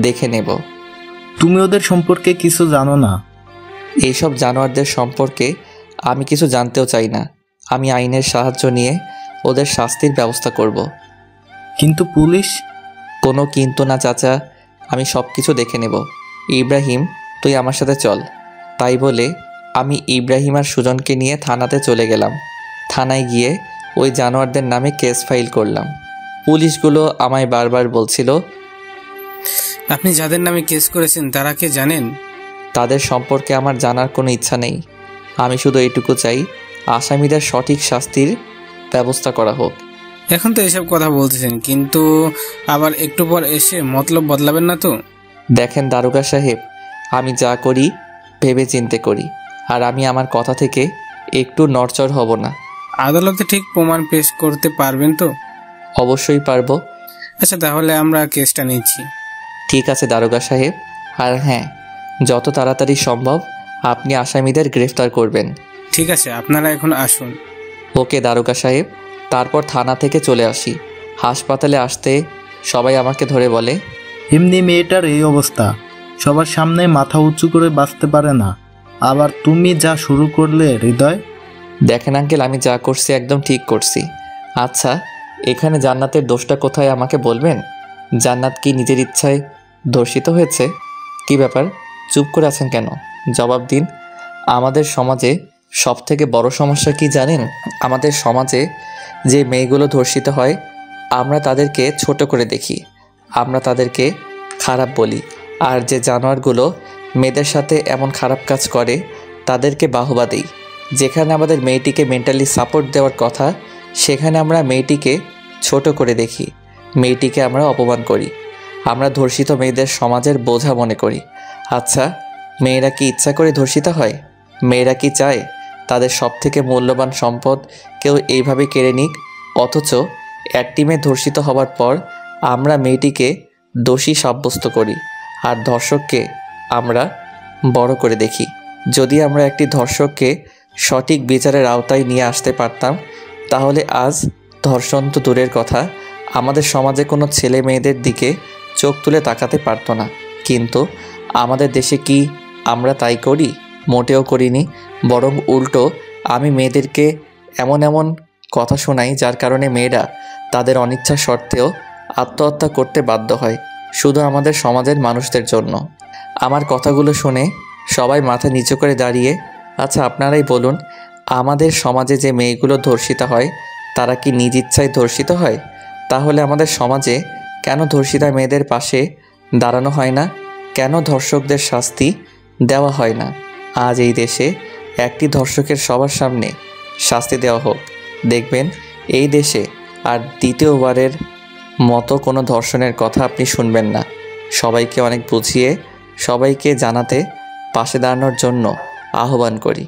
Speaker 10: দেখে নেব।
Speaker 11: তুমি ওদের সম্পর্কে কিছু জানো না।
Speaker 10: এইসব জানোয়ারদের সম্পর্কে আমি কিছু জানতেও চাই না। আমি আইনের সাহায্য নিয়ে ওদের শাস্তির ব্যবস্থা করব।
Speaker 11: কিন্তু পুলিশ?
Speaker 10: কোনো কিন্তু না চাচা, আমি সব কিছু দেখে নেব। ইব্রাহিম তুই আমার সাথে চল। তাই বলে আমি ইব্রাহিম আর সুজনকে নিয়ে থানাতে চলে গেলাম। থানায় গিয়ে ওই জানোয়ারদের নামে কেস ফাইল করলাম। পুলিশগুলো আমায় বারবার বলছিল,
Speaker 16: আপনি যাদের নামে কেস করেছেন তারা কে জানেন?
Speaker 10: তাদের সম্পর্কে আমার জানার কোনো ইচ্ছা নেই। আমি শুধু এইটুকু চাই, আসামিদের সঠিক শাস্তির ব্যবস্থা করা হোক।
Speaker 16: এখন তো এসব কথা বলতেছেন, কিন্তু আবার একটু পর এসে মতলব বদলাবেন না তো?
Speaker 10: দেখেন দারোগা সাহেব, আমি যা করি ভেবে চিন্তে করি, আর আমি আমার কথা থেকে একটু নড়চড় হব না।
Speaker 16: আদালতে ঠিক প্রমাণ পেশ করতে পারবেন তো?
Speaker 10: অবশ্যই পারবো।
Speaker 16: আচ্ছা, তাহলে আমরা কেসটা নিচ্ছি।
Speaker 10: ঠিক আছে দারোগা সাহেব, আর হ্যাঁ, যত তাড়াতাড়ি সম্ভব আপনি আসামিদের গ্রেফতার করবেন।
Speaker 16: ঠিক আছে, আপনারা এখন আসুন।
Speaker 10: ওকে দারোগা সাহেব। তারপর থানা থেকে চলে আসি। হাসপাতালে আসতে সবাই আমাকে ধরে বলে,
Speaker 11: এমনি মেয়েটার এই অবস্থা, সবার সামনে মাথা উঁচু করে বাঁচতে পারে না, আবার তুমি যা শুরু করলে হৃদয়।
Speaker 10: দেখেন আঙ্কেল, আমি যা করছি একদম ঠিক করছি। আচ্ছা, এখানে জান্নাতের দোষটা কোথায় আমাকে বলবেন? জান্নাত কি নিজের ইচ্ছায় ধর্ষিত হয়েছে? কি ব্যাপার, চুপ করে আছেন কেন? জবাব দিন। আমাদের সমাজে সবথেকে বড় সমস্যা কি জানেন? আমাদের সমাজে যে মেয়েগুলো ধর্ষিত হয়, আমরা তাদেরকে ছোট করে দেখি, আমরা তাদেরকে খারাপ বলি, আর যে জানোয়ারগুলো মেয়েদের সাথে এমন খারাপ কাজ করে তাদেরকে বাহবা দিই। যেখানে আমাদের মেয়েটিকে মেন্টালি সাপোর্ট দেওয়ার কথা, সেখানে আমরা মেয়েটিকে ছোট করে দেখি, মেয়েটিকে আমরা অপমান করি। আমরা ধর্ষিত মেয়েদের সমাজের বোঝা মনে করি। আচ্ছা, মেয়েরা কি ইচ্ছা করে ধর্ষিত হয়? মেয়েরা কি চায় তাদের সবথেকে মূল্যবান সম্পদ কেউ এইভাবে কেড়ে নিক? অথচ একটি মেয়ে ধর্ষিত হওয়ার পর আমরা মেয়েটিকে দোষী সাব্যস্ত করি, আর ধর্ষককে আমরা বড় করে দেখি। যদি আমরা একটি ধর্ষককে সঠিক বিচারের আওতায় নিয়ে আসতে পারতাম, তাহলে আজ ধর্ষণ তো দূরের কথা, আমাদের সমাজে কোনো ছেলে মেয়েদের দিকে চোখ তুলে তাকাতে পারতো না। কিন্তু আমাদের দেশে কি আমরা তাই করি? মোটেও করিনি। বরং উল্টো আমি মেয়েদেরকে এমন এমন কথা শোনাই যার কারণে মেয়েরা তাদের অনিচ্ছা সত্ত্বেও আত্মহত্যা করতে বাধ্য হয়, শুধু আমাদের সমাজের মানুষদের জন্য। আমার কথাগুলো শুনে সবাই মাথা নিচু করে দাঁড়িয়ে, আচ্ছা আপনারাই বলুন, আমাদের সমাজে যে মেয়েগুলো ধর্ষিত হয় তারা কি নিজ ইচ্ছায় ধর্ষিত হয়? তাহলে আমাদের সমাজে কেন ধর্ষিতা মেয়েদের পাশে দাঁড়ানো হয় না? কেন ধর্ষকদের শাস্তি দেওয়া হয় না? আজ এই দেশে একটি ধর্ষকের সবার সামনে শাস্তি দেওয়া হোক, দেখবেন এই দেশে আর দ্বিতীয়বারের মতো কোনো ধর্ষণের কথা আপনি শুনবেন না। সবাইকে অনেক বুঝিয়ে সবাইকে জানাতে পাশে দাঁড়ানোর জন্য আহ্বান করি।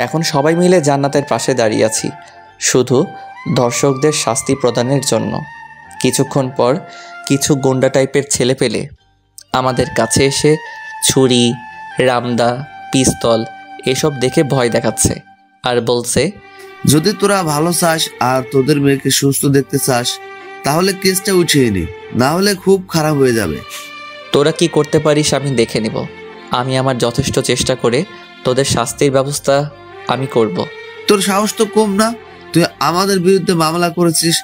Speaker 10: এখন সবাই মিলে জান্নাতের পাশে দাঁড়িয়ে আছি, শুধু ধর্ষকদের শাস্তি প্রদানের জন্য। কিছুক্ষণ পর কিছু গুন্ডা টাইপের ছেলে পেলে আমাদের কাছে এসে ছুরি, রামদা, পিস্তল এসব দেখে ভয় দেখাচ্ছে আর বলছে,
Speaker 15: যদি তোরা ভালো চাস আর তোদের মেয়েকে সুস্থ দেখতে চাস, তাহলে কেসটা উঠিয়ে নি, না হলে খুব খারাপ হয়ে যাবে।
Speaker 10: তোরা কি করতে পারিস আমি দেখে নেব। আমি আমার যথেষ্ট চেষ্টা করে তোদের শাস্তির ব্যবস্থা আমি করব।
Speaker 15: তোর সাহস তো কম না, তুই আমাদের বিরুদ্ধে মামলা করেছিস,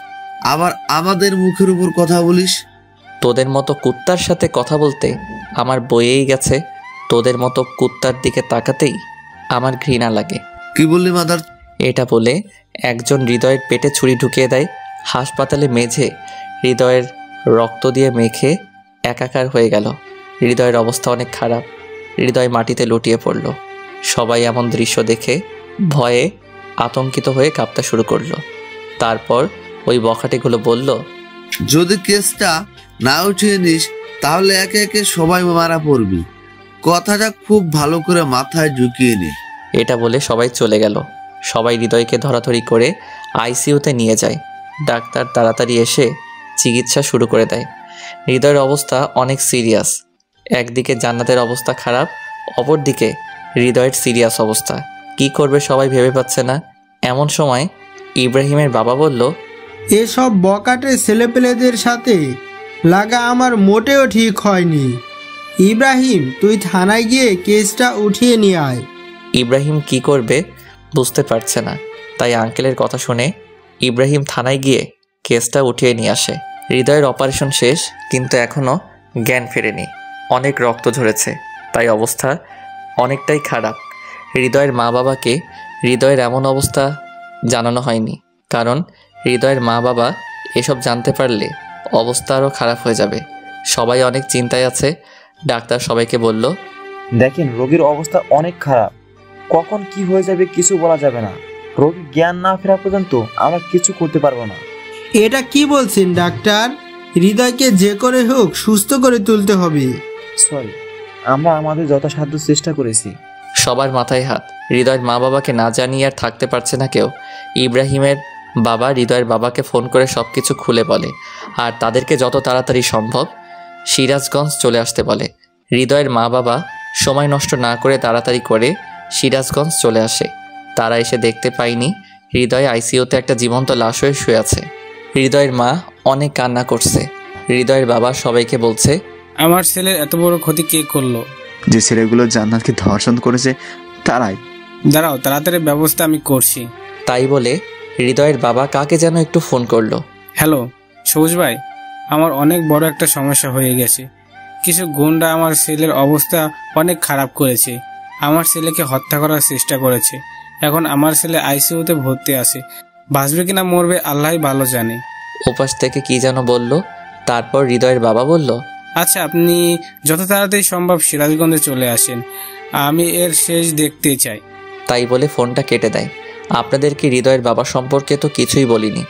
Speaker 15: আবার আমাদের মুখের উপর কথা বলিস।
Speaker 10: তোদের মতো কুত্তার সাথে কথা বলতে আমার বইয়েই গেছে, তোদের মতো কুত্তার দিকে তাকাতেই আমার ঘৃণা লাগে।
Speaker 15: কি বললি মাদার?
Speaker 10: এটা বলে একজন হৃদয়ের পেটে ছুরি ঢুকিয়ে দেয়। হাসপাতালে মেঝে হৃদয়ের রক্ত দিয়ে মেখে একাকার হয়ে গেল। হৃদয়ের অবস্থা অনেক খারাপ। হৃদয় মাটিতে লুটিয়ে পড়ল। সবাই এমন দৃশ্য দেখে ভয়ে আতঙ্কিত হয়ে কাঁপতে শুরু করলো। তারপর ওই বখাটেগুলো বলল,
Speaker 15: যদি কেসটা না উঠিয়ে নিস তাহলে একে একে সবাই মারা পড়বি, কথাটা খুব ভালো করে মাথায় ঢুকিয়ে নি।
Speaker 10: এটা বলে সবাই চলে গেল। সবাই হৃদয়কে ধরাধরি করে আইসিইউতে নিয়ে যায়। ডাক্তার তাড়াতাড়ি এসে চিকিৎসা শুরু করে দেয়। হৃদয়ের অবস্থা অনেক সিরিয়াস। একদিকে জান্নাতের অবস্থা খারাপ, অপরদিকে হৃদয়ের সিরিয়াস অবস্থা। কি করবে সবাই ভেবে পাচ্ছে না। এমন সময় ইব্রাহিমের বাবা বলল,
Speaker 8: এসব বকাটে ছেলেপেলেদের সাথে লাগা আমার মোটেও ঠিক হয়নি। ইব্রাহিম, তুই থানায় গিয়ে কেসটা উঠিয়ে নিয়ে আয়।
Speaker 10: ইব্রাহিম কি করবে বুঝতে পারছে না, তাই আঙ্কেলের কথা শুনে ইব্রাহিম থানায় গিয়ে কেসটা উঠিয়ে নিয়ে আসে। হৃদয়ের অপারেশন শেষ, কিন্তু এখনও জ্ঞান ফেরেনি। অনেক রক্ত ঝরেছে, তাই অবস্থা অনেকটাই খারাপ। হৃদয়ের মা বাবাকে হৃদয়ের এমন অবস্থা জানানো হয়নি, কারণ হৃদয়ের মা বাবা এসব জানতে পারলে অবস্থা আরও খারাপ হয়ে যাবে। সবাই অনেক চিন্তায় আছে। ডাক্তার সবাইকে বলল,
Speaker 7: দেখেন রোগীর অবস্থা অনেক খারাপ, কখন কি হয়ে যাবে কিছু বলা যাবে না। রোগীর জ্ঞান না ফেরা পর্যন্ত আমরা কিছু করতে পারবো না।
Speaker 8: এটা কি বলছেন ডাক্তার? হৃদয়কে যে করে হোক সুস্থ করে তুলতে হবে।
Speaker 7: সরি, আমরা আমাদের যথাসাধ্য চেষ্টা করেছি।
Speaker 10: সবার মাথায় হাত। হৃদয়ের মা বাবাকে না জানিয়ে আর থাকতে পারছে না কেউ। ইব্রাহিমের বাবা হৃদয়ের বাবাকে ফোন করে সব কিছু খুলে বলে আর তাদেরকে যত তাড়াতাড়ি সম্ভব সিরাজগঞ্জ চলে আসতে বলে। হৃদয়ের মা বাবা সময় নষ্ট না করে তাড়াতাড়ি করে সিরাজগঞ্জ চলে আসে। তারা এসে দেখতে পায়নি হৃদয় আইসিইউতে একটা জীবন্ত লাশ হয়ে শুয়ে আছে। হৃদয়ের মা অনেক কান্না করছে। হৃদয়ের বাবা সবাইকে বলছে,
Speaker 16: আমার ছেলের এত বড় ক্ষতি কে করলো?
Speaker 4: যে ছেলেগুলো জান্নাতকে ধর্ষণ করেছে তারাই।
Speaker 16: দাঁড়াও, তাড়াতাড়ি ব্যবস্থা আমি করছি।
Speaker 10: তাই বলে হৃদয়ের বাবা কাকে যেন একটু ফোন করলো।
Speaker 16: হ্যালো সবুজ ভাই, আমার অনেক বড় একটা সমস্যা হয়ে গেছে। কিছু গুন্ডা আমার ছেলের অবস্থা অনেক খারাপ করেছে। আমার ছেলেকে হত্যা করার চেষ্টা করেছে। এখন আমার ছেলে আইসিইউতে ভর্তি আছে। বাঁচবে কিনা মরবে আল্লাহই ভালো জানে।
Speaker 10: ওপাশ থেকে কি যেন বলল। তারপর হৃদয়ের বাবা বলল,
Speaker 16: আচ্ছা আপনি যত তাড়াতাড়ি সম্ভব সিরাজগঞ্জে চলে আসেন, আমি এর শেষ দেখতে চাই।
Speaker 10: তাই বলে ফোনটা কেটে দেয়। আপনাদেরকে হৃদয়ের বাবা সম্পর্কে তো কিছুই বলিনি।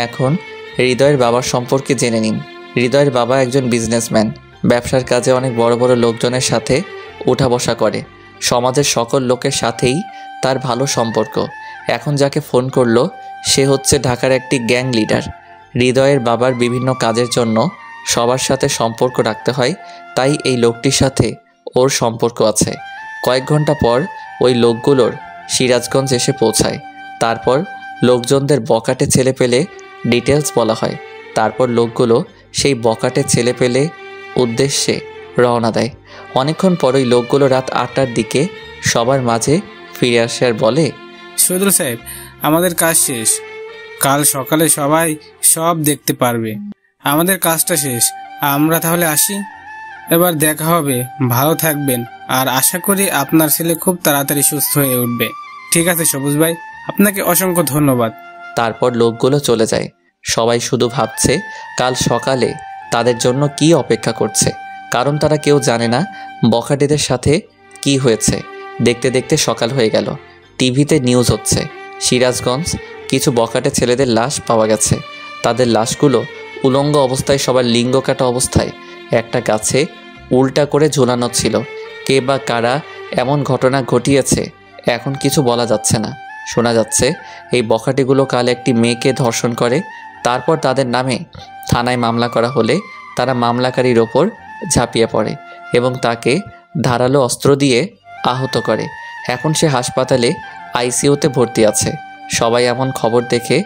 Speaker 10: এখন হৃদয়ের বাবার সম্পর্কে জেনে নিন। হৃদয়ের বাবা একজন বিজনেসম্যান। ব্যবসার কাজে অনেক বড় বড় লোকজনের সাথে উঠা বসা করে। সমাজের সকল লোকের সাথেই তার ভালো সম্পর্ক। এখন যাকে ফোন করলো সে হচ্ছে ঢাকার একটি গ্যাং লিডার। হৃদয়ের বাবার বিভিন্ন কাজের জন্য সবার সাথে সম্পর্ক রাখতে হয়, তাই এই লোকটির সাথে ওর সম্পর্ক আছে। কয়েক ঘন্টা পর ওই লোকগুলোর সিরাজগঞ্জ এসে পৌঁছায়। তারপর লোকজনদের বকাটে ছেলে পেলে ডিটেলস বলা হয়। তারপর লোকগুলো সেই বকাটে ছেলে পেলে উদ্দেশ্যে রওনা দেয়। অনেকক্ষণ পর ওই লোকগুলো রাত 8টার দিকে সবার মাঝে ফিরে আসে আর বলে,
Speaker 16: শহীদুল সাহেব, আমাদের কাজ শেষ। কাল সকালে সবাই সব দেখতে পারবে। আমাদের কাজটা শেষ। আমরা তাহলে আসি। এবার দেখা হবে। ভালো থাকবেন আর আশা করি আপনার ছেলে খুব তাড়াতাড়ি সুস্থ হয়ে উঠবে। ঠিক আছে সবুজ ভাই, আপনাকে অসংখ্য ধন্যবাদ।
Speaker 10: তারপর লোকগুলো চলে যায়। সবাই শুধু ভাবছে কাল সকালে তাদের জন্য কি অপেক্ষা করছে, কারণ তারা কেউ জানে না বখাটেদের সাথে কি হয়েছে। দেখতে দেখতে সকাল হয়ে গেল। টিভিতে নিউজ হচ্ছে সিরাজগঞ্জ কিছু বখাটে ছেলেদের লাশ পাওয়া গেছে। তাদের লাশগুলো উলঙ্গ অবস্থায়, সবার লিঙ্গ কাটা অবস্থায় একটা গাছে উল্টা করে ঝোলানো ছিল। কে বা কারা এমন ঘটনা ঘটিয়েছে এখন কিছু বলা যাচ্ছে না। শোনা যাচ্ছে এই বখাটেগুলো কাল একটি মেয়েকে ধর্ষণ করে। তারপর তাদের নামে থানায় মামলা করা হলে তারা মামলাকারীর ওপর ঝাঁপিয়ে পড়ে এবং তাকে ধারালো অস্ত্র দিয়ে আহত করে। এখন সে হাসপাতালে আইসিইউতে ভর্তি আছে। সবাই এমন খবর দেখে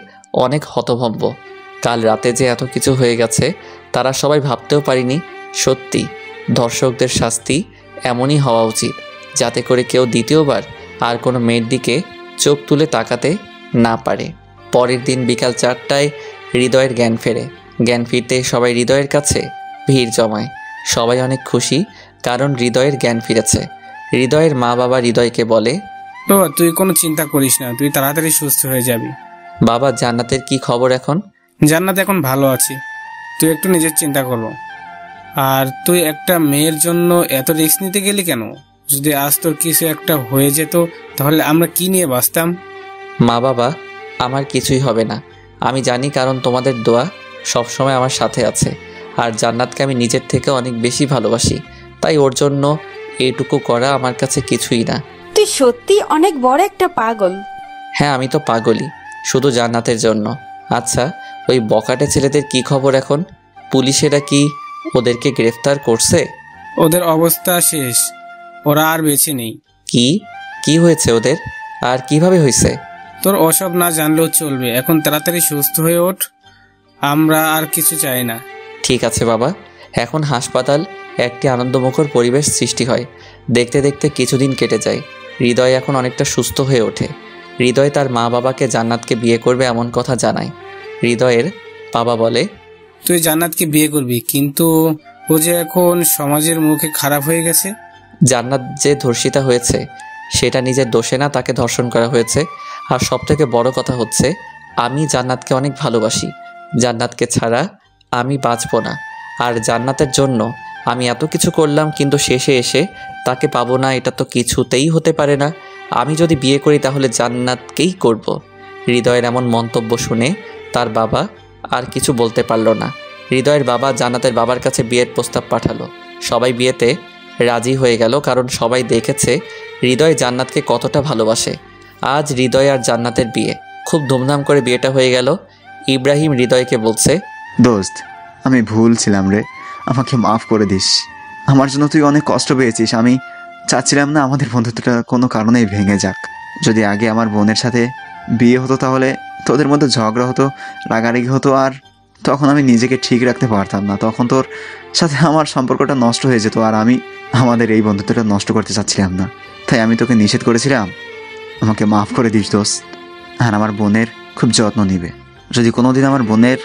Speaker 10: অনেক হতভম্ব। কাল রাতে যে এত কিছু হয়ে গেছে তারা সবাই ভাবতেও পারিনি। সত্যি ধর্ষকদের শাস্তি এমনই হওয়া উচিত, যাতে করে কেউ দ্বিতীয়বার আর কোনো মেয়ের দিকে চোখ তুলে তাকাতে না পারে। পরের দিন বিকাল 4টায় হৃদয়ের জ্ঞান ফেরে। জ্ঞান ফিরতে সবাই হৃদয়ের কাছে ভিড় জমায়। সবাই অনেক খুশি, কারণ হৃদয়ের জ্ঞান ফিরেছে। হৃদয়ের মা বাবা হৃদয়কে বলে,
Speaker 16: বাবা তুই কোনো চিন্তা করিস না, তুই তাড়াতাড়ি সুস্থ হয়ে যাবি।
Speaker 10: বাবা জান্নাতের কি খবর এখন?
Speaker 16: জান্নাত এখন ভালো আছি। তুই একটু নিজের চিন্তা করো। আর তুই একটা মেয়ের জন্য এত রিস্ক নিতে গেলি কেন? যদি আজ তোর কিছু একটা হয়ে যেত তাহলে আমরা কি নিয়ে বাঁচতাম?
Speaker 10: মা বাবা, আমার কিছুই হবে না আমি জানি, কারণ তোমাদের দোয়া সবসময় আমার সাথে আছে। আর জান্নাতকে আমি নিজের থেকে অনেক বেশি ভালোবাসি, তাই ওর জন্য এইটুকু করা আমার কাছে কিছুই না।
Speaker 3: তুই সত্যি অনেক বড় একটা পাগল।
Speaker 10: হ্যাঁ, আমি তো পাগলই, শুধু জান্নাতের জন্য। আচ্ছা, ওই বকাটে ছেলেদের কি খবর এখন? পুলিশেরা কি ওদেরকে গ্রেফতার করছে?
Speaker 16: ওদের অবস্থা শেষ, ওরা আর বেঁচে নেই।
Speaker 10: কি হয়েছে ওদের, আর কিভাবে হয়েছে?
Speaker 16: তোর ওসব না জানলেও চলবে। এখন তাড়াতাড়ি সুস্থ হয়ে ওঠ, আমরা আর কিছু চাই না।
Speaker 10: ঠিক আছে বাবা। এখন হাসপাতাল একটি আনন্দমুখর পরিবেশ সৃষ্টি হয়। দেখতে দেখতে কিছুদিন কেটে যায়। হৃদয় এখন অনেকটা সুস্থ হয়ে ওঠে। হৃদয় তার মা বাবাকে জান্নাতকে বিয়ে করবে এমন কথা জানায়। হৃদয়ের বাবা বলে,
Speaker 16: তুই জান্নাতকে বিয়ে করবি, কিন্তু ও যে এখন সমাজের মুখে খারাপ হয়ে গেছে।
Speaker 10: জান্নাত যে ধর্ষিতা হয়েছে সেটা নিজের দোষে না, তাকে ধর্ষণ করা হয়েছে। আর সবথেকে বড় কথা হচ্ছে আমি জান্নাতকে অনেক ভালোবাসি, জান্নাতকে ছাড়া আমি বাঁচব না। আর জান্নাতের জন্য আমি এত কিছু করলাম, কিন্তু শেষে এসে তাকে পাবো না, এটা তো কিছুতেই হতে পারে না। আমি যদি বিয়ে করি তাহলে জান্নাতকেই করব। হৃদয়ের এমন মন্তব্য শুনে তার বাবা আর কিছু বলতে পারল না। হৃদয়ের বাবা জান্নাতের বাবার কাছে বিয়ের প্রস্তাব পাঠালো। সবাই বিয়েতে রাজি হয়ে গেল, কারণ সবাই দেখেছে হৃদয় জান্নাতকে কতটা ভালোবাসে। আজ হৃদয় আর জান্নাতের বিয়ে। খুব ধুমধাম করে বিয়েটা হয়ে গেল। ইব্রাহিম হৃদয়কে বলছে,
Speaker 4: দোস্ত আমি ভুল ছিলাম রে, আমাকে মাফ করে দিস। আমার জন্য তুই অনেক কষ্ট পেয়েছিস। আমি চাচ্ছিলাম না আমাদের বন্ধুত্বটা কোনো কারণেই ভেঙে যাক। যদি আগে আমার বোনের সাথে বিয়ে হতো তাহলে তোদের মধ্যে ঝগড়া হতো, রাগারাগি হতো, আর তখন আমি নিজেকে ঠিক রাখতে পারতাম না। তখন তোর সাথে আমার সম্পর্কটা নষ্ট হয়ে যেত, আর আমি আমাদের এই বন্ধুত্বটা নষ্ট করতে চাচ্ছিলাম না। তাই আমি তোকে নিষেধ করেছিলাম। আমাকে মাফ করে দিস দোস্ত। আর আমার বোনের খুব যত্ন নিবে। যদি কোনোদিন আমার বোনের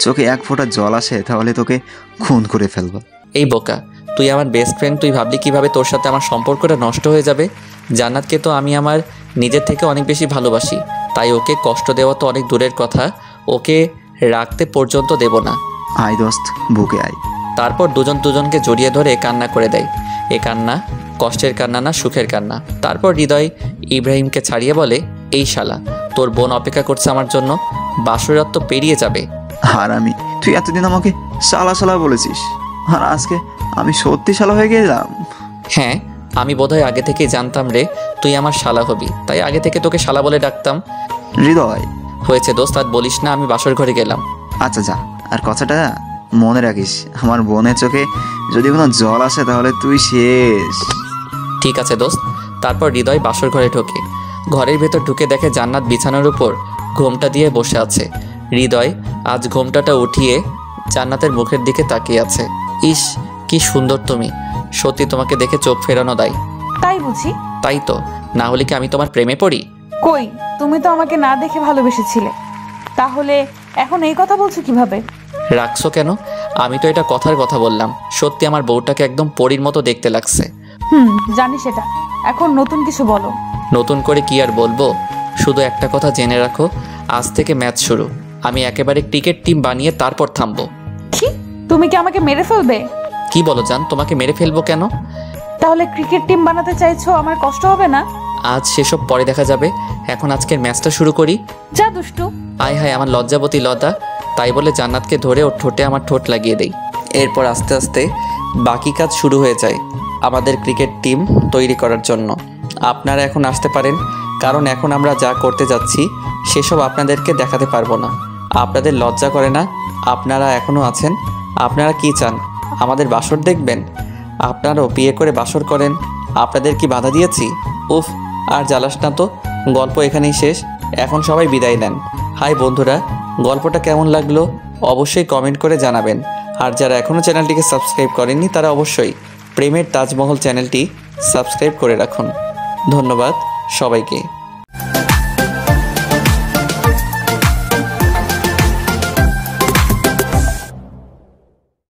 Speaker 4: চোখে এক ফোঁটা জল আসে তাহলে তোকে খুন করে ফেলবো।
Speaker 10: এই বোকা, তুই আমার বেস্ট ফ্রেন্ড, তুই ভাবলি কিভাবে তোর সাথে আমার সম্পর্কটা নষ্ট হয়ে যাবে? জান্নাতকে তো আমি আমার নিজের থেকে অনেক বেশি ভালোবাসি, তাই ওকে কষ্ট দেওয়া তো অনেক দূরের কথা, ওকে রাখতে পর্যন্ত দেব না।
Speaker 4: আয় দোস্ত, বুকে আয়।
Speaker 10: তারপর দুজন দুজনকে জড়িয়ে ধরে কান্না করে দেয়। এ কান্না কষ্টের কান্না না, সুখের কান্না। তারপর হৃদয় ইব্রাহিমকে ছাড়িয়ে বলে, এই শালা, তোর বোন অপেক্ষা করছে আমার জন্য, বাসরাত তো পেরিয়ে যাবে।
Speaker 4: আর আমি, তুই এতদিন আমাকে শালা শালা বলেছিস, আর আজকে আমি সত্যি শালা হয়ে গেলাম।
Speaker 10: হ্যাঁ, আমি বোধহয় আগে থেকেই জানতাম রে তুই আমার শালা হবি, তাই আগে থেকে তোকে শালা বলে ডাকতাম।
Speaker 4: হৃদয়
Speaker 10: হয়েছে দোস্ত, আর বলিস না, আমি বাসর ঘরে গেলাম।
Speaker 4: আচ্ছা যা, আর কথাটা মনে রাখিস, আমার বোনের চোখে যদি কোনো জল আসে তাহলে তুই শেষ।
Speaker 10: ঠিক আছে দোস্ত। তারপর হৃদয় বাসর ঘরে ঢোকে। ঘরের ভেতর ঢুকে দেখে জান্নাত বিছানার উপর ঘোমটা দিয়ে বসে আছে। হৃদয় আজ ঘোমটাটা উঠিয়ে জান্নাতের মুখের দিকে তাকিয়ে আছে। ইস, কি সুন্দর তুমি, সত্যি তোমাকে দেখে চোখ ফেরানো দেয়।
Speaker 2: তাই বুঝি?
Speaker 10: তাই তো, না হলে কি আমি তোমার প্রেমে পড়ি?
Speaker 2: কই, তুমি তো আমাকে না দেখে ভালোবেসেছিলে, তাহলে এখন এই কথা বলছো কিভাবে?
Speaker 10: রাখছো কেন? আমি তো এটা কথার কথা বললাম। সত্যি আমার বউটাকে একদম পরীর মতো দেখতে লাগছে।
Speaker 2: জানি সেটা, এখন নতুন কিছু বলো।
Speaker 10: নতুন করে কি আর বলবো, শুধু একটা কথা জেনে রাখো, আজ থেকে ম্যাচ শুরু। আমি একেবারে ক্রিকেট টিম বানিয়ে তারপর থামবো।
Speaker 2: কি, তুমি কি আমাকে মেরে ফেলবে?
Speaker 10: কি বলো জান, তোমাকে মেরে ফেলবো কেন?
Speaker 2: তাহলে ক্রিকেট টিম বানাতে চাইছো, আমার কষ্ট হবে না?
Speaker 10: আজ সেসব পরে দেখা যাবে, এখন আজকের ম্যাচটা শুরু করি।
Speaker 2: যা দুষ্টু।
Speaker 10: আয় হায় আমার লজ্জাবতী লতা। তাই বলে জান্নাতকে ধরে ওর ঠোঁটে আমার ঠোঁট লাগিয়ে দেই। এরপর আস্তে আস্তে বাকি কাজ শুরু হয়ে যায় আমাদের ক্রিকেট টিম তৈরি করার জন্য। আপনারা এখন আসতে পারেন, কারণ এখন আমরা যা করতে যাচ্ছি সেসব আপনাদেরকে দেখাতে পারবো না। আপনাদের লজ্জা করে না? আপনারা এখনও আছেন। আপনারা কি চান, আমাদের বাসর দেখবেন? আপনারাও বিয়ে করে বাসর করেন, আপনাদের কি বাধা দিয়েছি? উফ, আর জ্বালাস না তো, গল্প এখানেই শেষ। এখন সবাই বিদায় নেন। হাই বন্ধুরা, গল্পটা কেমন লাগলো অবশ্যই কমেন্ট করে জানাবেন। আর যারা এখনও চ্যানেলটিকে সাবস্ক্রাইব করেননি তারা অবশ্যই প্রেমের তাজমহল চ্যানেলটি সাবস্ক্রাইব করে রাখুন। ধন্যবাদ সবাইকে।